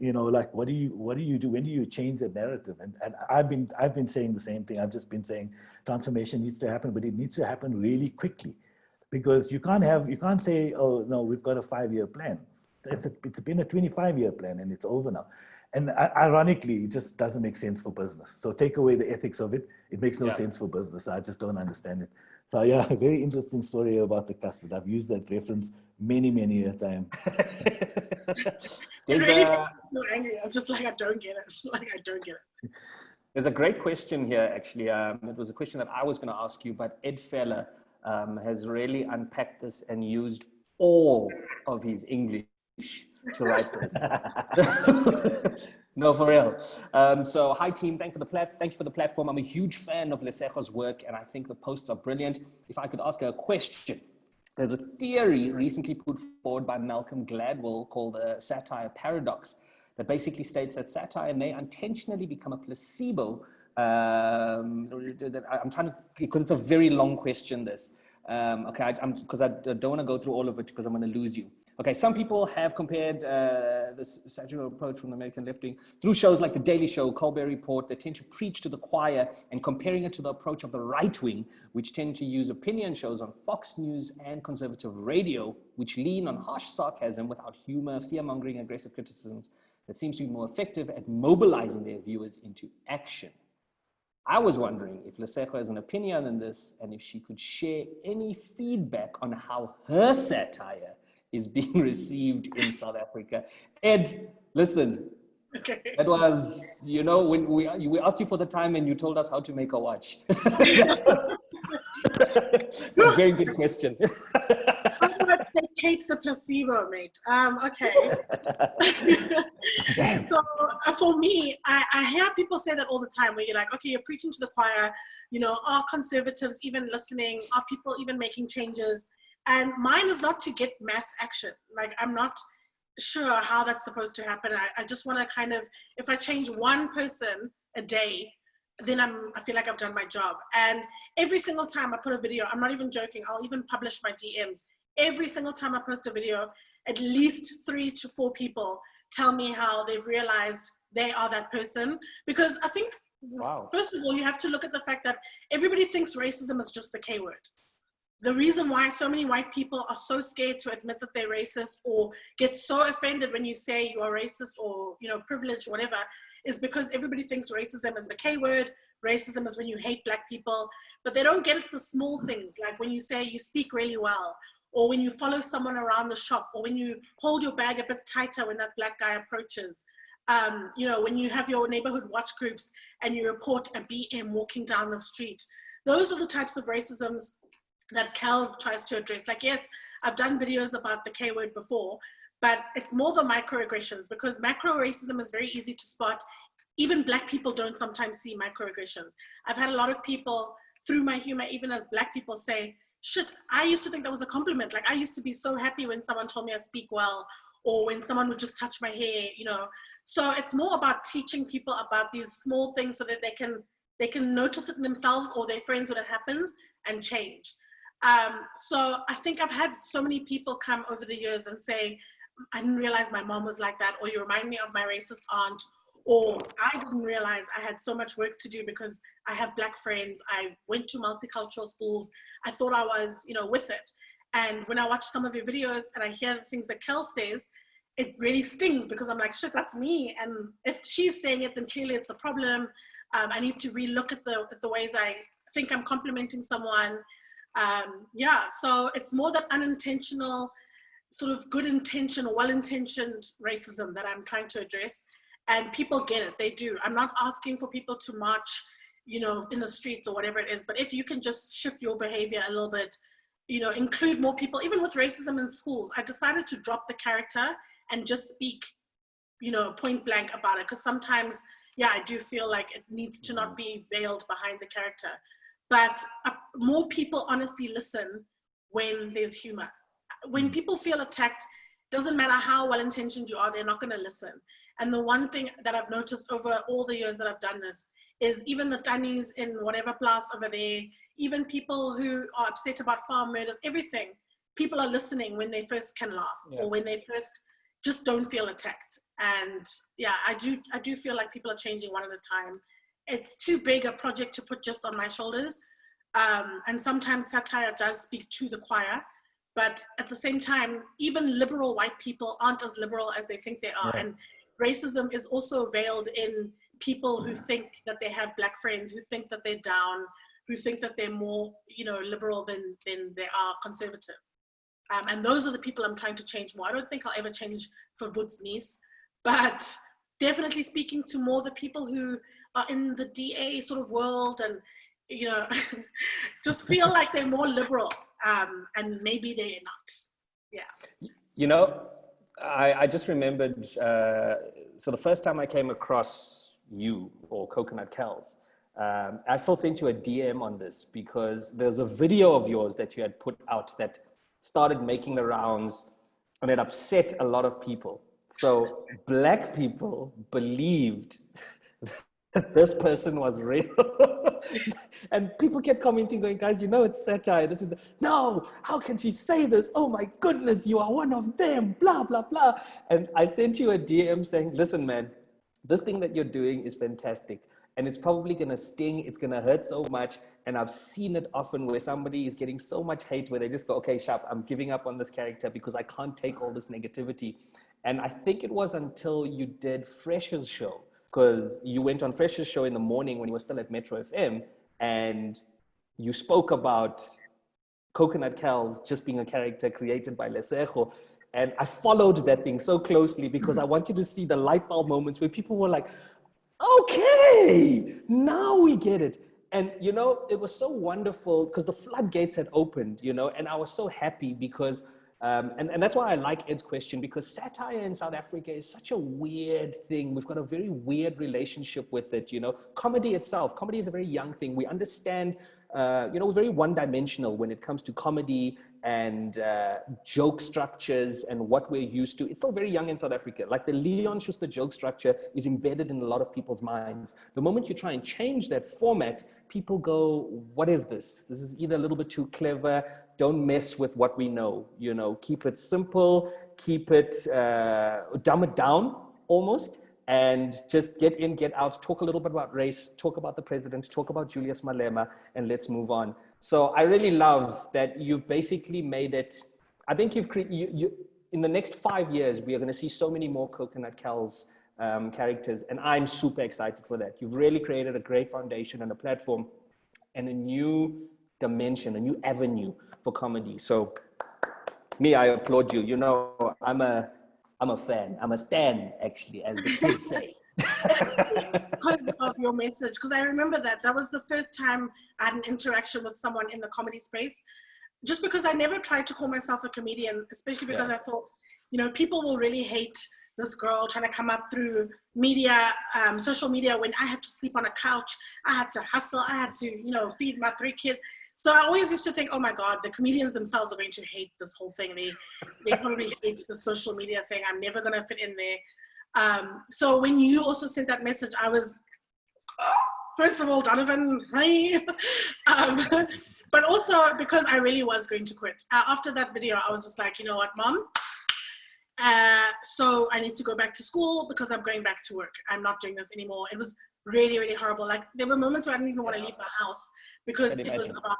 you know, like, what do you do? When do you change the narrative? And I've been saying the same thing. I've just been saying transformation needs to happen, but it needs to happen really quickly, because you can't say, oh no, we've got a 5-year plan. It's been a 25-year plan and it's over now. And ironically, it just doesn't make sense for business. So take away the ethics of it. It makes no sense for business. I just don't understand it. So yeah, a very interesting story about the custard. I've used that reference many a time. Really so angry. I'm just like, I don't get it. Like, I don't get it. There's a great question here, actually. It was a question that I was going to ask you, but Ed Feller has really unpacked this and used all of his English to write this. No, for real. So hi team, thank you for the platform. I'm a huge fan of Lesego's work and I think the posts are brilliant. If I could ask her a question, there's a theory recently put forward by Malcolm Gladwell called a satire paradox that basically states that satire may unintentionally become a placebo. I'm trying to, because it's a very long question, this. Okay, because I don't want to go through all of it because I'm going to lose you. Okay, some people have compared this satirical approach from the American left wing through shows like The Daily Show, Colbert Report. They tend to preach to the choir and comparing it to the approach of the right wing, which tend to use opinion shows on Fox News and conservative radio, which lean on harsh sarcasm without humor, fear-mongering, aggressive criticisms that seems to be more effective at mobilizing their viewers into action. I was wondering if Lesego has an opinion on this and if she could share any feedback on how her satire is being received in South Africa. Ed, listen, okay. That was, you know, when we asked you for the time and you told us how to make a watch. A very good question. How do I placate the placebo, mate? Okay. So for me, I hear people say that all the time where you're like, okay, you're preaching to the choir, you know, are conservatives even listening? Are people even making changes? And mine is not to get mass action. Like, I'm not sure how that's supposed to happen. I just want to kind of, if I change one person a day, then I feel like I've done my job. And every single time I put a video, I'm not even joking, I'll even publish my DMs. Every single time I post a video, at least 3 to 4 people tell me how they've realized they are that person. Because I think, Wow. first of all, you have to look at the fact that everybody thinks racism is just the K word. The reason why so many white people are so scared to admit that they're racist or get so offended when you say you are racist or, you know, privileged, whatever, is because everybody thinks racism is the K word. Racism is when you hate black people, but they don't get into the small things, like when you say you speak really well, or when you follow someone around the shop, or when you hold your bag a bit tighter when that black guy approaches. You know, when you have your neighborhood watch groups and you report a BM walking down the street. Those are the types of racisms that Kelz tries to address. Like, yes, I've done videos about the K word before, but it's more the microaggressions, because macro racism is very easy to spot. Even black people don't sometimes see microaggressions. I've had a lot of people through my humor, even as black people, say, shit, I used to think that was a compliment. Like, I used to be so happy when someone told me I speak well, or when someone would just touch my hair, you know. So it's more about teaching people about these small things so that they can notice it in themselves or their friends when it happens and change. So I think I've had so many people come over the years and say, I didn't realize my mom was like that, or you remind me of my racist aunt, or I didn't realize I had so much work to do because I have black friends. I went to multicultural schools. I thought I was, you know, with it. And when I watch some of your videos and I hear the things that Kelz says, it really stings, because I'm like, shit, that's me. And if she's saying it, then clearly it's a problem. I need to relook at the ways I think I'm complimenting someone. Yeah, so it's more that unintentional, sort of good intention or well-intentioned racism that I'm trying to address. And people get it, they do. I'm not asking for people to march, you know, in the streets or whatever it is, but if you can just shift your behavior a little bit, you know, include more people. Even with racism in schools, I decided to drop the character and just speak, you know, point blank about it. Because sometimes, yeah, I do feel like it needs to not be veiled behind the character. But more people honestly listen when there's humor. When people feel attacked, doesn't matter how well-intentioned you are, they're not going to listen. And the one thing that I've noticed over all the years that I've done this is even the Tannies in whatever class over there, even people who are upset about farm murders, everything, people are listening when they first can laugh, or when they first just don't feel attacked. And yeah, I do feel like people are changing one at a time. It's too big a project to put just on my shoulders. And sometimes satire does speak to the choir, but at the same time, even liberal white people aren't as liberal as they think they are. And racism is also veiled in people who think that they have black friends, who think that they're down, who think that they're more, you know, liberal than they are conservative. And those are the people I'm trying to change more. I don't think I'll ever change for Wood's niece, but definitely speaking to more the people who are in the DA sort of world and, you know, just feel like they're more liberal, and maybe they're not. Yeah. You know, I just remembered, so the first time I came across you or Coconut Kelz, I still sent you a DM on this because there's a video of yours that you had put out that started making the rounds and it upset a lot of people. So black people believed that this person was real. And people kept commenting going, guys, you know, it's satire. This is, no, how can she say this? Oh my goodness, you are one of them, blah, blah, blah. And I sent you a DM saying, listen, man, this thing that you're doing is fantastic. And it's probably going to sting. It's going to hurt so much. And I've seen it often where somebody is getting so much hate where they just go, okay, Sharp, I'm giving up on this character because I can't take all this negativity. And I think it was until you did Fresh's show, because you went on Fresh's show in the morning when you were still at Metro FM, and you spoke about Coconut Kelz just being a character created by Lesego. And I followed that thing so closely because I wanted to see the light bulb moments where people were like, okay, now we get it. And, you know, it was so wonderful because the floodgates had opened, you know, and I was so happy because, and that's why I like Ed's question, because satire in South Africa is such a weird thing. We've got a very weird relationship with it, you know. Comedy itself, comedy is a very young thing. We understand, you know, we're very one-dimensional when it comes to comedy and joke structures and what we're used to. It's still very young in South Africa. Like the Leon Schuster joke structure is embedded in a lot of people's minds. The moment you try and change that format, people go, what is this? This is either a little bit too clever. Don't mess with what we know, you know, keep it simple, keep it, dumb it down almost, and just get in, get out, talk a little bit about race, talk about the president, talk about Julius Malema, and let's move on. So I really love that you've basically made it, I think in the next 5 years, we are going to see so many more Coconut Kelz characters, and I'm super excited for that. You've really created a great foundation and a platform and a new dimension, a new avenue for comedy. So me, I applaud you. You know, I'm a fan. I'm a stan, actually, as the kids say. Because of your message, because I remember that was the first time I had an interaction with someone in the comedy space. Just because I never tried to call myself a comedian, especially because I thought, you know, people will really hate this girl trying to come up through media, social media, when I had to sleep on a couch, I had to hustle, I had to, you know, feed my 3 kids. So I always used to think, oh my God, the comedians themselves are going to hate this whole thing. They probably hate the social media thing. I'm never going to fit in there. So when you also sent that message, I was, first of all, Donovan, hi. But also because I really was going to quit. After that video, I was just like, you know what, Mom? So I need to go back to school because I'm going back to work. I'm not doing this anymore. It was really, really horrible. Like there were moments where I didn't even want to leave my house because it was about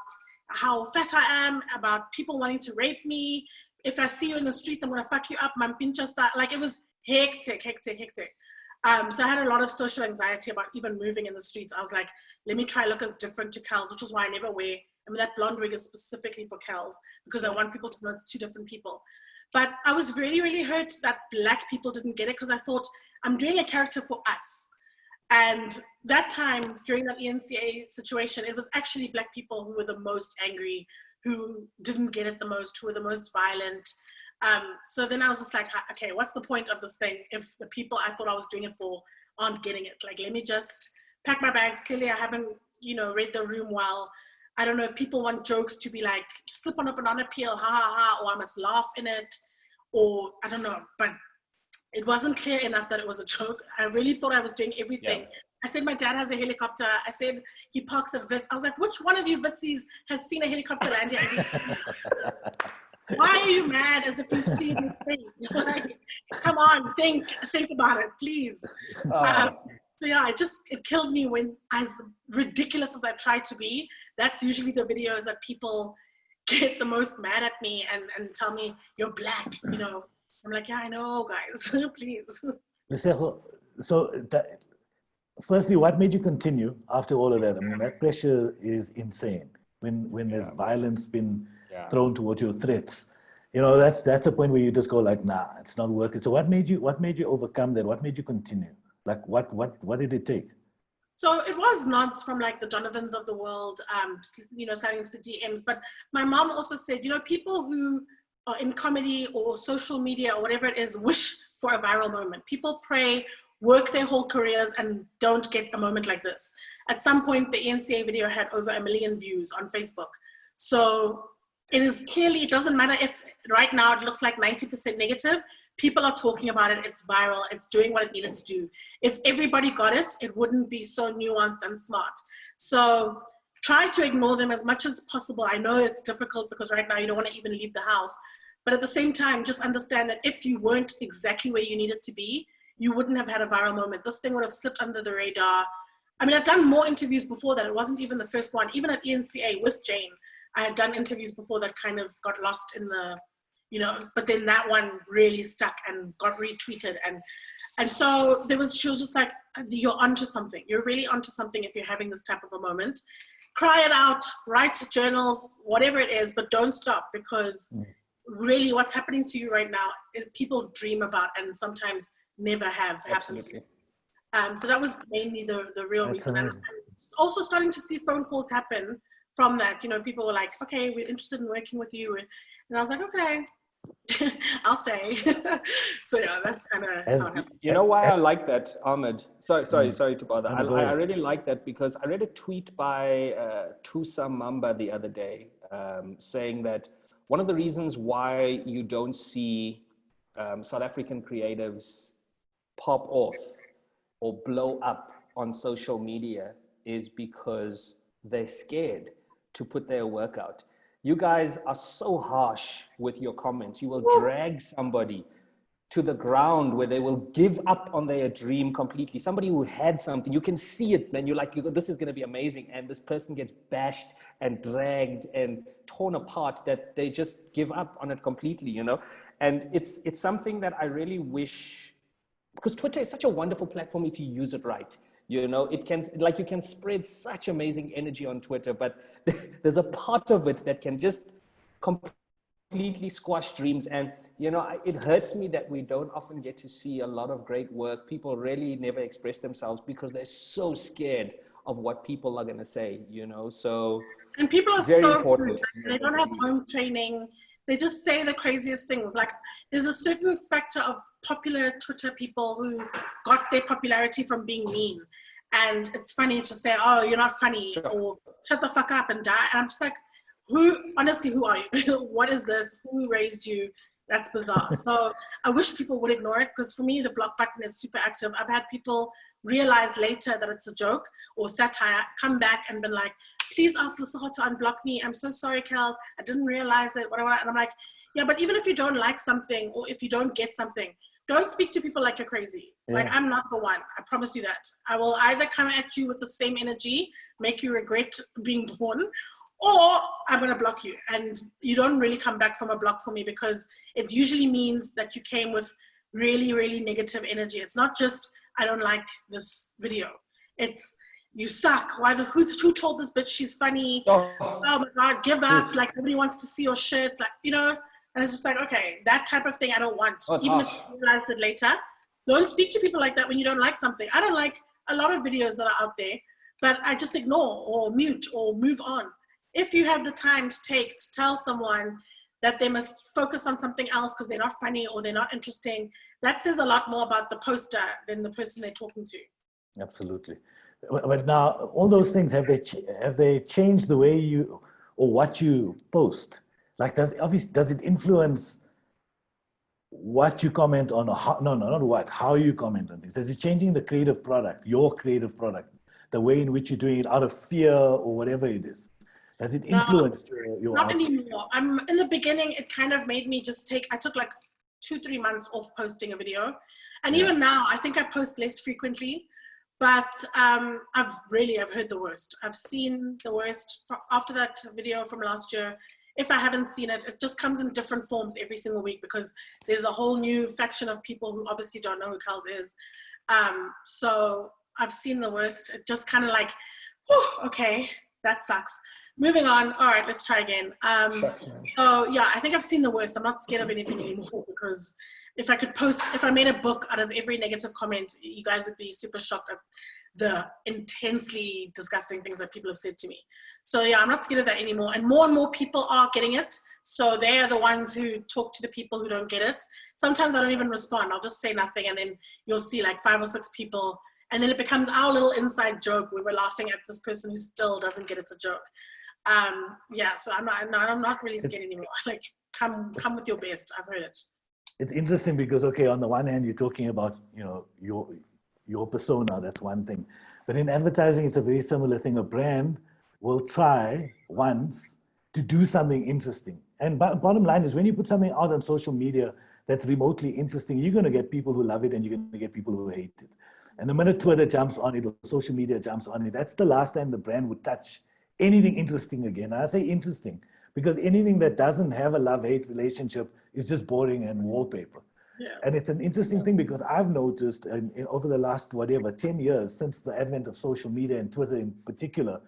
how fat I am, about people wanting to rape me. If I see you in the streets, I'm going to fuck you up. My pincher style. Like it was hectic. So I had a lot of social anxiety about even moving in the streets. I was like, let me try look as different to Kelz, which is why I never wear, I mean, that blonde wig is specifically for Kelz because I want people to know it's 2 different people. But I was really, really hurt that Black people didn't get it because I thought I'm doing a character for us. And that time during that ENCA situation, it was actually Black people who were the most angry, who didn't get it the most, who were the most violent. So then I was just like, okay, what's the point of this thing if the people I thought I was doing it for aren't getting it? Like, let me just pack my bags. Clearly I haven't, you know, read the room well. I don't know if people want jokes to be like, slip on a banana peel, ha ha ha, or I must laugh in it, or I don't know. But it wasn't clear enough that it was a joke. I really thought I was doing everything. Yeah. I said my dad has a helicopter. I said he parks at Wits. I was like, which one of you Witsies has seen a helicopter land here? Why are you mad as if you've seen this thing? Like, come on, think about it, please. So yeah, it kills me when, as ridiculous as I try to be, that's usually the videos that people get the most mad at me and tell me, you're Black, you know. I'm like, yeah, I know, guys, please. So firstly, what made you continue after all of that? I mean, that pressure is insane. When there's violence been thrown towards your threats, you know, that's a point where you just go like, nah, it's not worth it. So what made you overcome that? What made you continue? Like, what did it take? So it was nods from like the Donovans of the world, you know, sliding into the DMs. But my mom also said, you know, people who are in comedy or social media or whatever it is, wish for a viral moment. People pray, work their whole careers and don't get a moment like this. At some point, the ENCA video had over 1 million views on Facebook. So it is clearly, it doesn't matter if right now it looks like 90% negative. People are talking about it, it's viral, it's doing what it needed to do. If everybody got it, it wouldn't be so nuanced and smart. So try to ignore them as much as possible. I know it's difficult because right now you don't want to even leave the house. But at the same time, just understand that if you weren't exactly where you needed to be, you wouldn't have had a viral moment. This thing would have slipped under the radar. I mean, I've done more interviews before that. It wasn't even the first one. Even at ENCA with Jane, I had done interviews before that kind of got lost in the, you know, but then that one really stuck and got retweeted. And so she was just like, you're onto something. You're really onto something if you're having this type of a moment. Cry it out, write journals, whatever it is, but don't stop because really what's happening to you right now, people dream about and sometimes never have happened to you. So that was mainly the real reason. And also starting to see phone calls happen from that. You know, people were like, okay, we're interested in working with you. And I was like, okay, I'll stay. So yeah, that's kind of how it happened. You know why I like that, Ahmed? Sorry to bother. I really like that because I read a tweet by Tusa Mamba the other day saying that one of the reasons why you don't see South African creatives pop off or blow up on social media is because they're scared to put their work out. You guys are so harsh with your comments. You will drag somebody to the ground where they will give up on their dream completely. Somebody who had something, you can see it, man. You're like, this is going to be amazing. And this person gets bashed and dragged and torn apart that they just give up on it completely, you know? And it's something that I really wish, because Twitter is such a wonderful platform if you use it right. You know, it can, like, you can spread such amazing energy on Twitter, but there's a part of it that can just completely squash dreams. And, you know, it hurts me that we don't often get to see a lot of great work. People really never express themselves because they're so scared of what people are going to say, you know, so. And people are very so important. rude. They don't have home training. They just say the craziest things. Like, there's a certain factor of popular Twitter people who got their popularity from being mean. And it's funny to say, oh, you're not funny, or shut the fuck up and die. And I'm just like, honestly, who are you? What is this? Who raised you? That's bizarre. So I wish people would ignore it, because for me, the block button is super active. I've had people realize later that it's a joke or satire, come back and been like, please ask Lesego to unblock me. I'm so sorry, Kelz. I didn't realize it, whatever. And I'm like, yeah, but even if you don't like something or if you don't get something, don't speak to people like you're crazy. Yeah. Like, I'm not the one. I promise you that. I will either come at you with the same energy, make you regret being born, or I'm going to block you. And you don't really come back from a block for me, because it usually means that you came with really, really negative energy. It's not just, I don't like this video. It's, you suck. Who told this bitch she's funny? Oh my God, give up. Like, nobody wants to see your shit. Like, you know, and it's just like, okay, that type of thing I don't want. Even if you realize it later, don't speak to people like that when you don't like something. I don't like a lot of videos that are out there, but I just ignore or mute or move on. If you have the time to take to tell someone that they must focus on something else because they're not funny or they're not interesting, that says a lot more about the poster than the person they're talking to. Absolutely. But now, all those things, have they changed the way you, or what you post? Like, does it influence what you comment on, or how, not what, how you comment on things? Is it changing the creative product, your creative product, the way in which you're doing it out of fear or whatever it is? Does it influence your not output? Anymore. In the beginning, it kind of made me just I took like 2-3 months off posting a video. And even now, I think I post less frequently. But I've heard the worst. I've seen the worst after that video from last year. If I haven't seen it, it just comes in different forms every single week, because there's a whole new faction of people who obviously don't know who Kelz is. So I've seen the worst. It just kind of like, whew, okay, that sucks. Moving on. All right, let's try again. So yeah, I think I've seen the worst. I'm not scared of anything anymore, because if I made a book out of every negative comment, you guys would be super shocked at the intensely disgusting things that people have said to me. So yeah, I'm not scared of that anymore. And more people are getting it. So they are the ones who talk to the people who don't get it. Sometimes I don't even respond. I'll just say nothing, and then you'll see like 5 or 6 people. And then it becomes our little inside joke where we're laughing at this person who still doesn't get it's a joke. Yeah, so I'm not really scared anymore. Like, come with your best. I've heard it. It's interesting because, okay, on the one hand, you're talking about, you know, your persona, that's one thing. But in advertising, it's a very similar thing. A brand will try once to do something interesting. And bottom line is, when you put something out on social media that's remotely interesting, you're going to get people who love it and you're going to get people who hate it. And the minute Twitter jumps on it or social media jumps on it, that's the last time the brand would touch anything interesting again. And I say interesting because anything that doesn't have a love-hate relationship is just boring and wallpaper. Yeah. And it's an interesting thing, because I've noticed over the last, 10 years, since the advent of social media and Twitter in particular,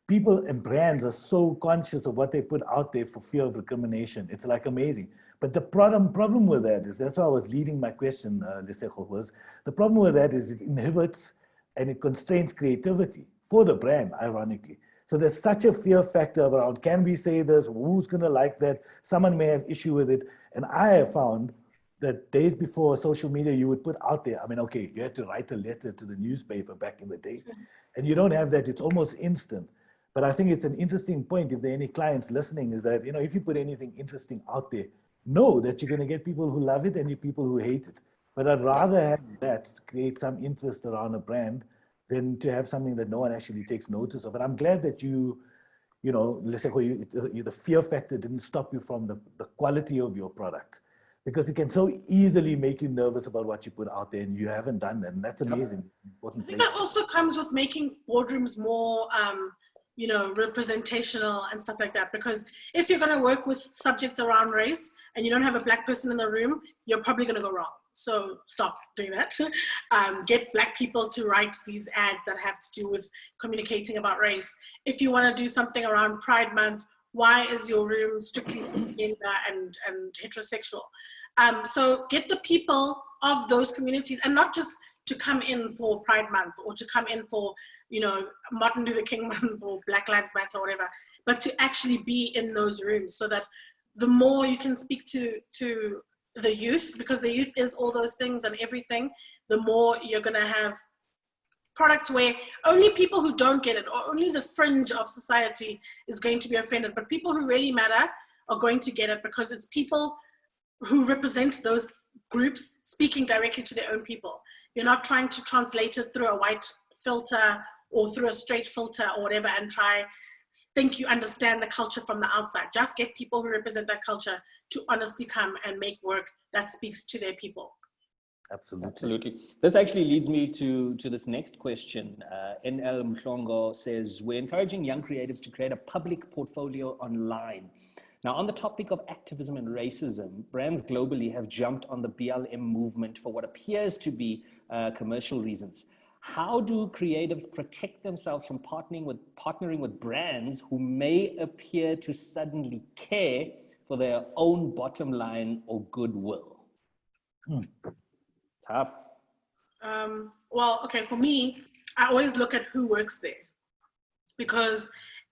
people and brands are so conscious of what they put out there for fear of recrimination. It's like amazing. But the problem with that is, that's why I was leading my question, Lesego, was the problem with that is it inhibits and it constrains creativity for the brand, ironically. So there's such a fear factor around, can we say this? Who's going to like that? Someone may have issue with it. And I have found that days before social media, you would put out there, I mean, okay, you had to write a letter to the newspaper back in the day. And you don't have that. It's almost instant. But I think it's an interesting point, if there are any clients listening, is that, you know, if you put anything interesting out there, know that you're going to get people who love it and you people who hate it. But I'd rather have that to create some interest around a brand than to have something that no one actually takes notice of. And I'm glad that you Lesego, the fear factor didn't stop you from the quality of your product, because it can so easily make you nervous about what you put out there, and you haven't done that. And that's amazing. I think that also comes with making boardrooms more, representational and stuff like that. Because if you're going to work with subjects around race and you don't have a Black person in the room, you're probably going to go wrong. So stop doing that. Get Black people to write these ads that have to do with communicating about race. If you want to do something around Pride Month, why is your room strictly cisgender and heterosexual? So get the people of those communities, and not just to come in for Pride Month or to come in for, Martin Luther King Month or Black Lives Matter or whatever, but to actually be in those rooms, so that the more you can speak to the youth, because the youth is all those things and everything, the more you're going to have products where only people who don't get it, or only the fringe of society, is going to be offended. But people who really matter are going to get it, because it's people who represent those groups speaking directly to their own people. You're not trying to translate it through a white filter or through a straight filter or whatever and think you understand the culture from the outside. Just get people who represent that culture to honestly come and make work that speaks to their people. Absolutely. This actually leads me to this next question. NL Mhlongo says, we're encouraging young creatives to create a public portfolio online. Now, on the topic of activism and racism, brands globally have jumped on the BLM movement for what appears to be commercial reasons. How do creatives protect themselves from partnering with brands who may appear to suddenly care for their own bottom line or goodwill? Tough. Well, okay, for me, I always look at who works there, because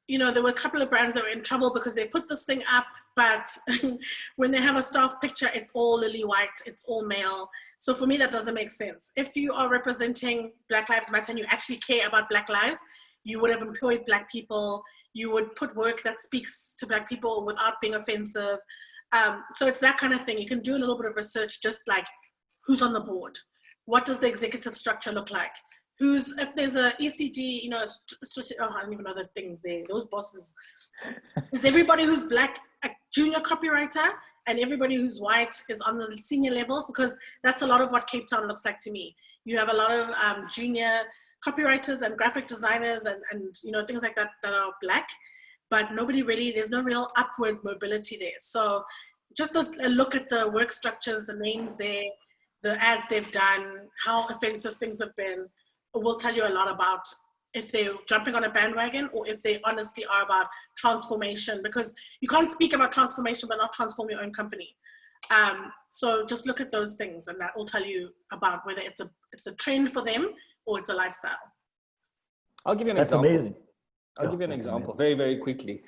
there were a couple of brands that were in trouble because they put this thing up, but when they have a staff picture, it's all lily white, it's all male. So for me, that doesn't make sense. If you are representing Black Lives Matter and you actually care about Black lives, you would have employed Black people, you would put work that speaks to Black people without being offensive. So it's that kind of thing. You can do a little bit of research, just like who's on the board? What does the executive structure look like? If there's a ECD, I don't even know the things there, those bosses. Is everybody who's Black a junior copywriter, and everybody who's white is on the senior levels? Because that's a lot of what Cape Town looks like to me. You have a lot of junior copywriters and graphic designers and things like that are Black, but there's no real upward mobility there. So just a look at the work structures, the names there, the ads they've done, how offensive things have been, will tell you a lot about if they're jumping on a bandwagon or if they honestly are about transformation, because you can't speak about transformation but not transform your own company. So just look at those things, and that will tell you about whether it's a trend for them or it's a lifestyle. I'll give you an example. That's amazing. I'll give you an example very, very quickly.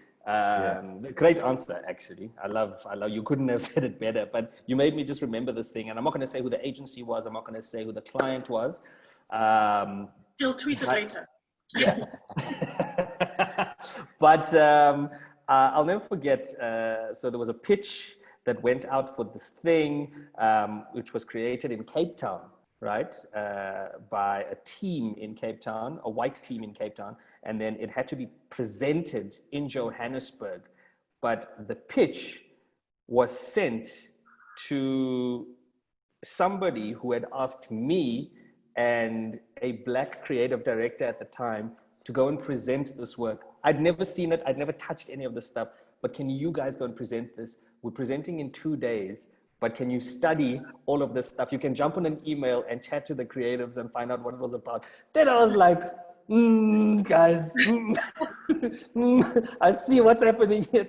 Great answer, actually. I love, you couldn't have said it better, but you made me just remember this thing, and I'm not going to say who the agency was. I'm not going to say who the client was. He'll tweet it later. Yeah. But I'll never forget, so there was a pitch that went out for this thing, which was created in Cape Town, right? By a team in Cape Town, a white team in Cape Town. And then it had to be presented in Johannesburg. But the pitch was sent to somebody who had asked me and a Black creative director at the time to go and present this work. I'd never seen it. I'd never touched any of this stuff. But can you guys go and present this? We're presenting in 2 days, but can you study all of this stuff? You can jump on an email and chat to the creatives and find out what it was about. Then I was like, guys, I see what's happening here.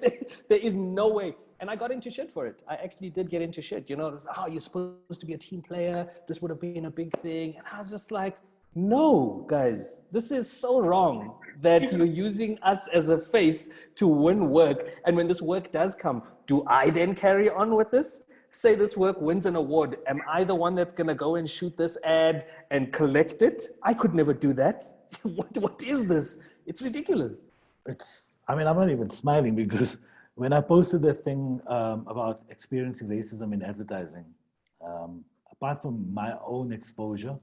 There is no way. And I got into shit for it. I actually did get into shit. It was, you're supposed to be a team player. This would have been a big thing. And I was just like, no, guys, this is so wrong that you're using us as a face to win work. And when this work does come, do I then carry on with this? Say this work wins an award. Am I the one that's going to go and shoot this ad and collect it? I could never do that. What is this? It's ridiculous. I'm not even smiling, because when I posted that thing about experiencing racism in advertising, apart from my own exposure,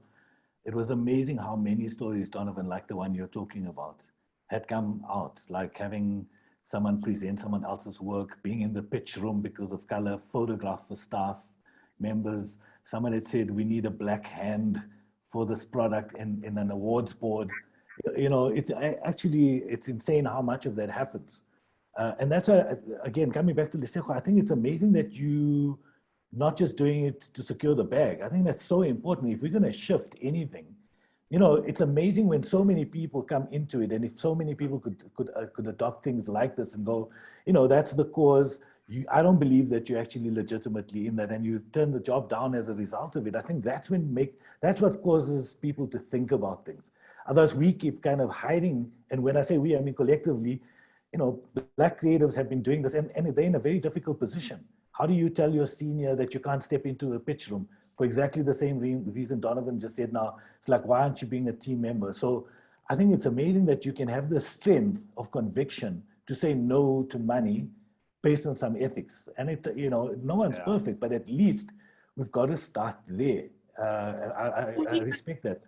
it was amazing how many stories, Donovan, like the one you're talking about, had come out, like having someone present someone else's work, being in the pitch room because of color, photograph for staff members. Someone had said, we need a black hand for this product in an awards board. You know, it's actually, it's insane how much of that happens. And that's why, again, coming back to Lesego, I think it's amazing that you not just doing it to secure the bag. I think that's so important. If we're going to shift anything, you know, it's amazing when so many people come into it, and if so many people could adopt things like this and go, you know, that's the cause. I don't believe that you're actually legitimately in that, and you turn the job down as a result of it. I think that's that's what causes people to think about things. Otherwise, we keep kind of hiding. And when I say we, I mean collectively. You know, Black creatives have been doing this, and they're in a very difficult position. How do you tell your senior that you can't step into a pitch room for exactly the same reason Donovan just said now? It's like, why aren't you being a team member? So I think it's amazing that you can have the strength of conviction to say no to money based on some ethics. And it, you know, no one's perfect, but at least we've got to start there. I respect that.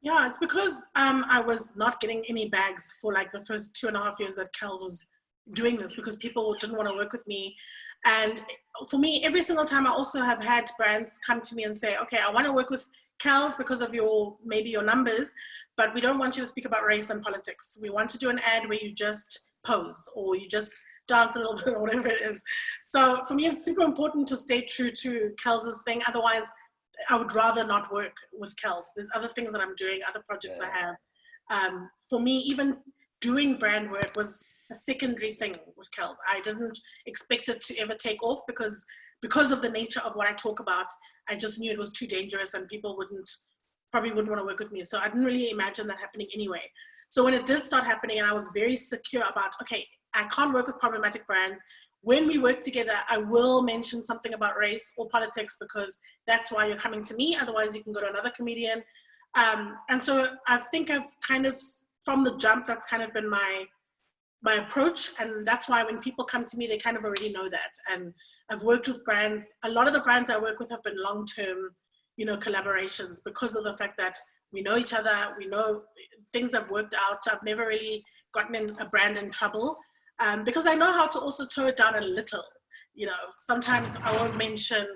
Yeah, it's because I was not getting any bags for like the first 2.5 years that Kelz was doing this, because people didn't want to work with me. And for me, every single time I also have had brands come to me and say, okay, I want to work with Kelz because of maybe your numbers, but we don't want you to speak about race and politics. We want to do an ad where you just pose or you just dance a little bit or whatever it is. So for me, it's super important to stay true to Kelz's thing. Otherwise, I would rather not work with Kelz. There's other things that I'm doing, other projects I have. For me, even doing brand work was a secondary thing with Kelz. I didn't expect it to ever take off because of the nature of what I talk about. I just knew it was too dangerous and people probably wouldn't want to work with me. So I didn't really imagine that happening anyway. So when it did start happening and I was very secure about, okay, I can't work with problematic brands. When we work together, I will mention something about race or politics because that's why you're coming to me. Otherwise, you can go to another comedian. And so I think I've kind of, from the jump, that's kind of been my approach. And that's why when people come to me, they kind of already know that. And I've worked with brands. A lot of the brands I work with have been long-term, you know, collaborations because of the fact that we know each other. We know things have worked out. I've never really gotten a brand in trouble. Because I know how to also tone it down a little. You know, sometimes I won't mention,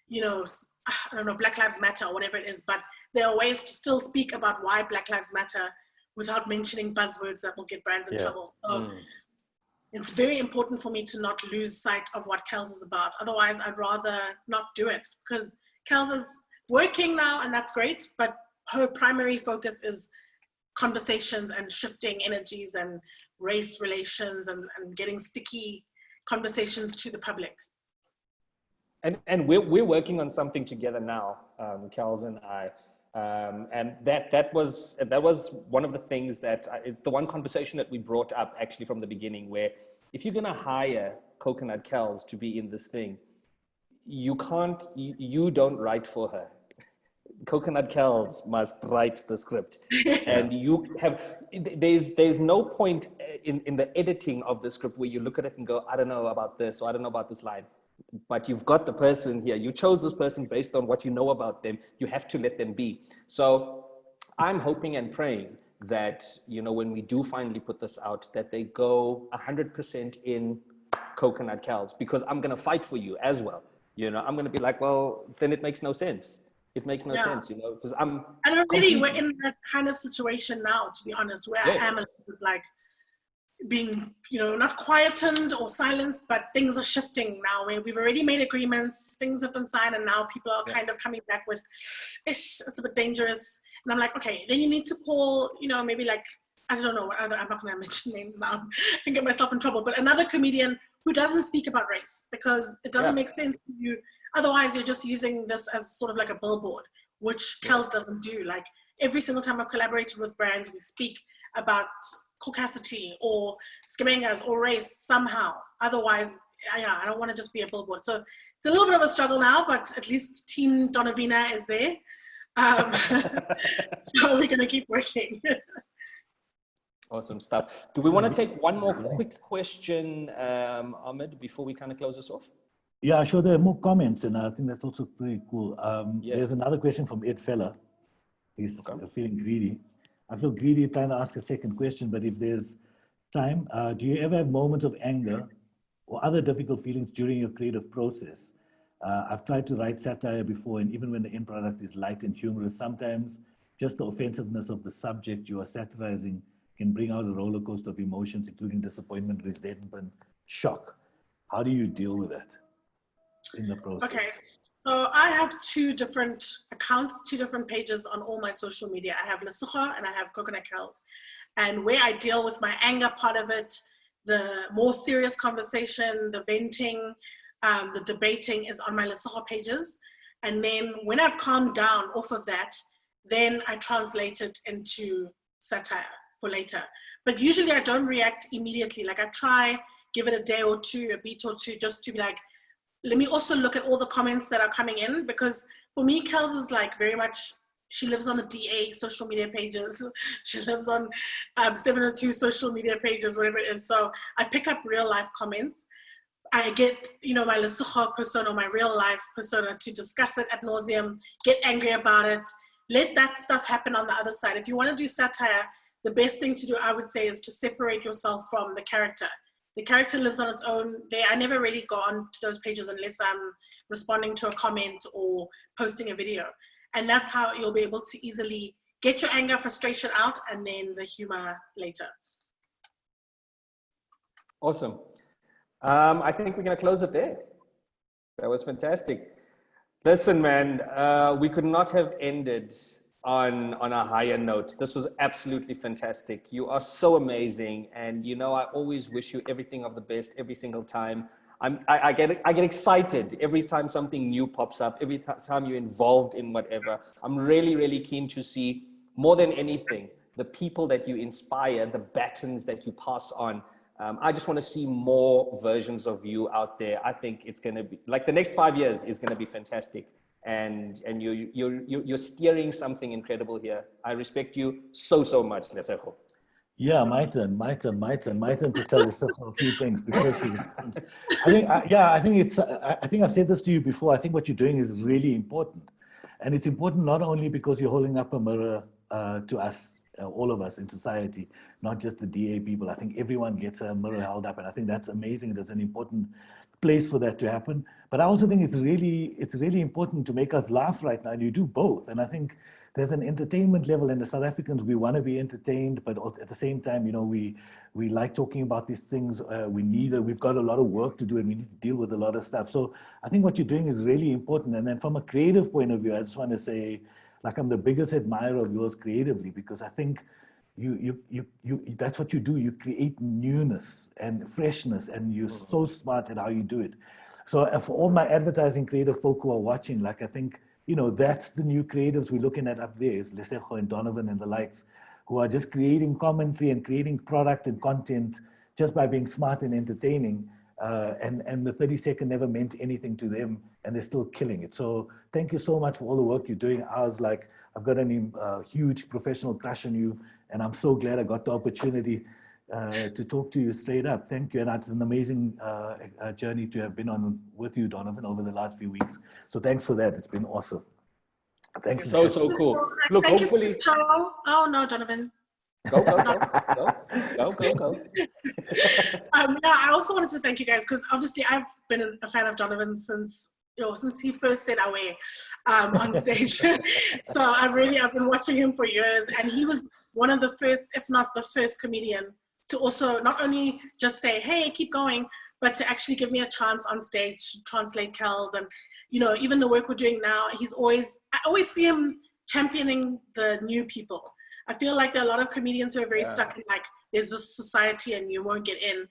you know, I don't know, Black Lives Matter or whatever it is, but there are ways to still speak about why Black Lives Matter without mentioning buzzwords that will get brands in trouble. So it's very important for me to not lose sight of what Kelz is about. Otherwise, I'd rather not do it because Kelz is working now and that's great, but her primary focus is conversations and shifting energies and race relations and getting sticky conversations to the public. And we're working on something together now, Kelz and I, and that was one of the things that it's the one conversation that we brought up actually from the beginning, where if you're going to hire Coconut Kelz to be in this thing, you don't write for her. Coconut Kelz must write the script, and there's no point in the editing of the script where you look at it and go, I don't know about this, or I don't know about this line. But you've got the person here. You chose this person based on what you know about them. You have to let them be. So I'm hoping and praying that, you know, when we do finally put this out, that they go 100% in Coconut Kelz, because I'm going to fight for you as well. You know, I'm going to be like, well, then it makes no sense. It makes no sense, you know, because I'm. And really, we're in that kind of situation now, to be honest, where I am like being, you know, not quietened or silenced, but things are shifting now. Where we've already made agreements, things have been signed, and now people are kind of coming back with, ish, it's a bit dangerous. And I'm like, okay, then you need to call, you know, maybe like, I don't know, I'm not going to mention names now and get myself in trouble, but another comedian who doesn't speak about race, because it doesn't make sense to you. Otherwise, you're just using this as sort of like a billboard, which Kelz doesn't do. Like every single time I've collaborated with brands, we speak about caucasity or skemengas or race somehow. Otherwise, I don't want to just be a billboard. So it's a little bit of a struggle now, but at least Team Donovina is there. So we're going to keep working. Awesome stuff. Do we want to take one more quick question, Ahmed, before we kind of close this off? Yeah, sure. There are more comments, and I think that's also pretty cool. There's another question from Ed Feller. He's feeling greedy. I feel greedy trying to ask a second question, but if there's time. Do you ever have moments of anger or other difficult feelings during your creative process? I've tried to write satire before, and even when the end product is light and humorous, sometimes just the offensiveness of the subject you are satirizing can bring out a roller coaster of emotions, including disappointment, resentment, shock. How do you deal with that in the process? Okay, so I have two different accounts, two different pages on all my social media. I have Lesego and I have Coconut Kelz. And where I deal with my anger part of it, the more serious conversation, the venting, the debating is on my Lesego pages. And then when I've calmed down off of that, then I translate it into satire for later. But usually I don't react immediately. Like I try, give it a day or two, a beat or two, just to be like, let me also look at all the comments that are coming in, because for me, Kelz is like very much, she lives on the DA social media pages. She lives on 702 social media pages, whatever it is. So I pick up real life comments. I get, my Lesego persona, my real life persona to discuss it ad nauseum, get angry about it, let that stuff happen on the other side. If you want to do satire, the best thing to do, I would say, is to separate yourself from the character. The character lives on its own. I never really go on to those pages unless I'm responding to a comment or posting a video. And that's how you'll be able to easily get your anger, frustration out, and then the humor later. Awesome. I think we're going to close it there. That was fantastic. Listen, man, we could not have ended on a higher note. This was absolutely fantastic. You are so amazing. And, I always wish you everything of the best every single time. I get excited every time something new pops up, every time you're involved in whatever. I'm really, really keen to see, more than anything, the people that you inspire, the batons that you pass on. I just want to see more versions of you out there. I think it's going to be like the next 5 years is going to be fantastic. And you're steering something incredible here. I respect you so much, Lesego. Yeah, my turn to tell Lesego a few things before she responds. I think I've said this to you before. I think what you're doing is really important. And it's important not only because you're holding up a mirror to us, all of us in society, not just the DA people. I think everyone gets a mirror held up, and I think that's amazing. There's an important place for that to happen. But I also think it's really important to make us laugh right now, and you do both. And I think there's an entertainment level, and the South Africans, we want to be entertained, but at the same time, we like talking about these things. We've got a lot of work to do, and we need to deal with a lot of stuff. So I think what you're doing is really important. And then from a creative point of view, I just want to say, like, I'm the biggest admirer of yours creatively, because I think you that's what you do. You create newness and freshness, and you're so smart at how you do it. So for all my advertising creative folk who are watching, like, I think, that's the new creatives we're looking at up there, is Lesego and Donovan and the likes, who are just creating commentary and creating product and content just by being smart and entertaining. And the 30-second never meant anything to them, and they're still killing it. So thank you so much for all the work you're doing. I've got a huge professional crush on you, and I'm so glad I got the opportunity to talk to you straight up. Thank you. And it's an amazing journey to have been on with you, Donovan, over the last few weeks. So thanks for that. It's been awesome. Thanks. So cool. Look, Thank hopefully. You, oh no, Donovan. Go. I also wanted to thank you guys, because obviously I've been a fan of Donovan since he first said away on stage. So I've been watching him for years, and he was one of the first, if not the first, comedian to also not only just say, hey, keep going, but to actually give me a chance on stage to translate Kelz. And even the work we're doing now, I always see him championing the new people. I feel like there are a lot of comedians who are very stuck in, like, there's this society and you won't get in.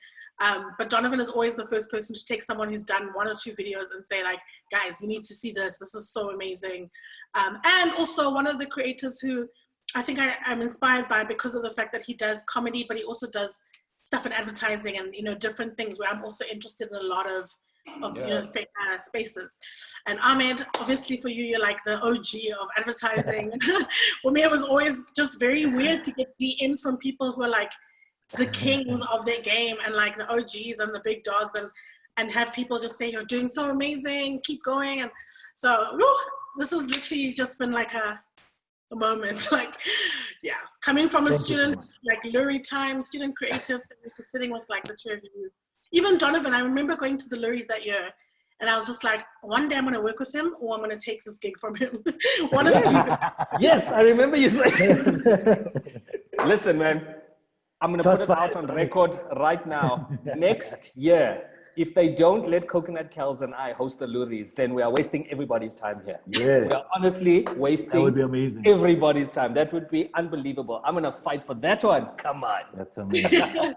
But Donovan is always the first person to take someone who's done 1 or 2 videos and say, like, guys, you need to see this. This is so amazing. And also one of the creators who I think I'm inspired by, because of the fact that he does comedy, but he also does stuff in advertising and, different things, where I'm also interested in a lot of spaces. And Ahmed, obviously for you, you're like the OG of advertising. For me, it was always just very weird to get DMs from people who are like the kings of their game, and like the OGs and the big dogs, and have people just say, you're doing so amazing, keep going. And so this has literally just been like a a moment. Like, yeah, coming from a Thank you so student, much. like Lurie time, student creative, to sitting with like the two of you. Even Donovan, I remember going to the Luries that year, and I was just like, one day I'm going to work with him, or I'm going to take this gig from him. One of the two. Yes, I remember you saying. Listen, man, I'm going to put Shots it out fired. on record right now. Next year, if they don't let Coconut Kelz and I host the Luries, then we are wasting everybody's time here. Yeah. We are honestly That would wasting be amazing. everybody's time. That would be unbelievable. I'm going to fight for that one. Come on. That's amazing.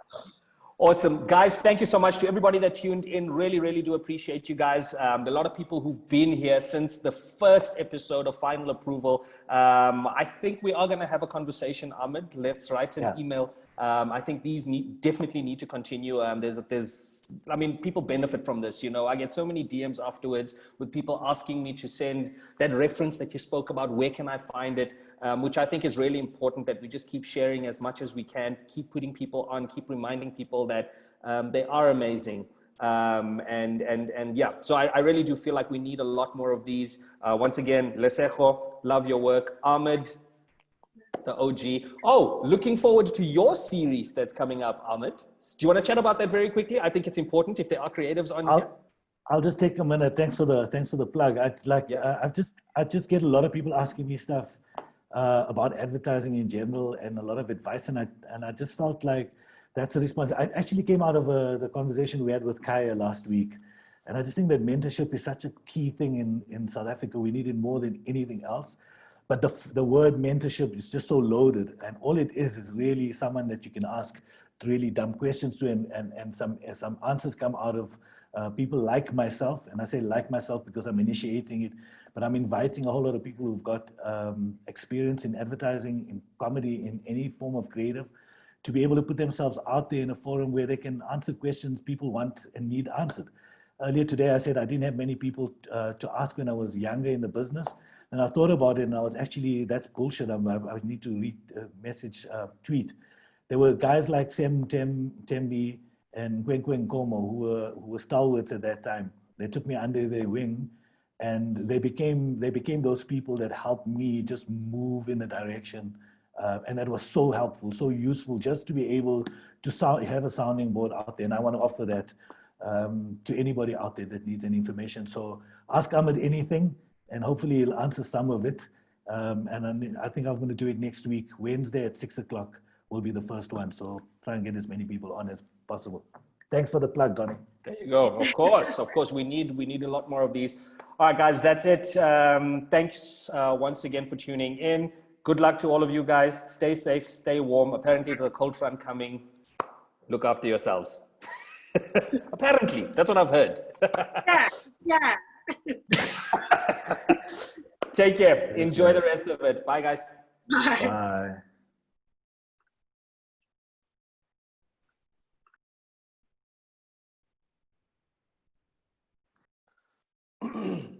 Awesome. Guys, thank you so much to everybody that tuned in. Really, really do appreciate you guys. A lot of people who've been here since the first episode of Final Approval. I think we are going to have a conversation, Ahmed. Let's write an email. I think these definitely need to continue. I mean, people benefit from this. You know, I get so many DMs afterwards with people asking me to send that reference that you spoke about. Where can I find it? Which I think is really important, that we just keep sharing as much as we can, keep putting people on, keep reminding people that they are amazing. And yeah, so I really do feel like we need a lot more of these. Once again, Lesego, love your work. Ahmed, the OG. Oh, looking forward to your series that's coming up, Ahmed. Do you want to chat about that very quickly? I think it's important if there are creatives on here. I'll just take a minute. Thanks for the plug. I just get a lot of people asking me stuff about advertising in general and a lot of advice, and I just felt like that's a response. I actually came out of the conversation we had with Kaya last week, and I just think that mentorship is such a key thing in South Africa. We need it more than anything else. But the word mentorship is just so loaded, and all it is really someone that you can ask really dumb questions to, and some answers come out of people like myself. And I say like myself because I'm initiating it, but I'm inviting a whole lot of people who've got experience in advertising, in comedy, in any form of creative, to be able to put themselves out there in a forum where they can answer questions people want and need answered. Earlier today, I said I didn't have many people to ask when I was younger in the business. And I thought about it, and I was actually, that's bullshit. I need to tweet. There were guys like Tembi and Kwenkwen Komo who were stalwarts at that time. They took me under their wing, and they became those people that helped me just move in the direction. And that was so helpful, so useful, just to be able to have a sounding board out there. And I want to offer that to anybody out there that needs any information. So ask Ahmed anything, and hopefully he'll answer some of it. And I think I'm going to do it next week. Wednesday at 6 o'clock will be the first one. So try and get as many people on as possible. Thanks for the plug, Donnie. There you go. Of course, we need a lot more of these. All right, guys, that's it. Thanks once again for tuning in. Good luck to all of you guys. Stay safe, stay warm. Apparently, there's a cold front coming. Look after yourselves. Apparently, that's what I've heard. Yeah. Take care. Enjoy the rest of it. Bye, guys. Bye. Bye.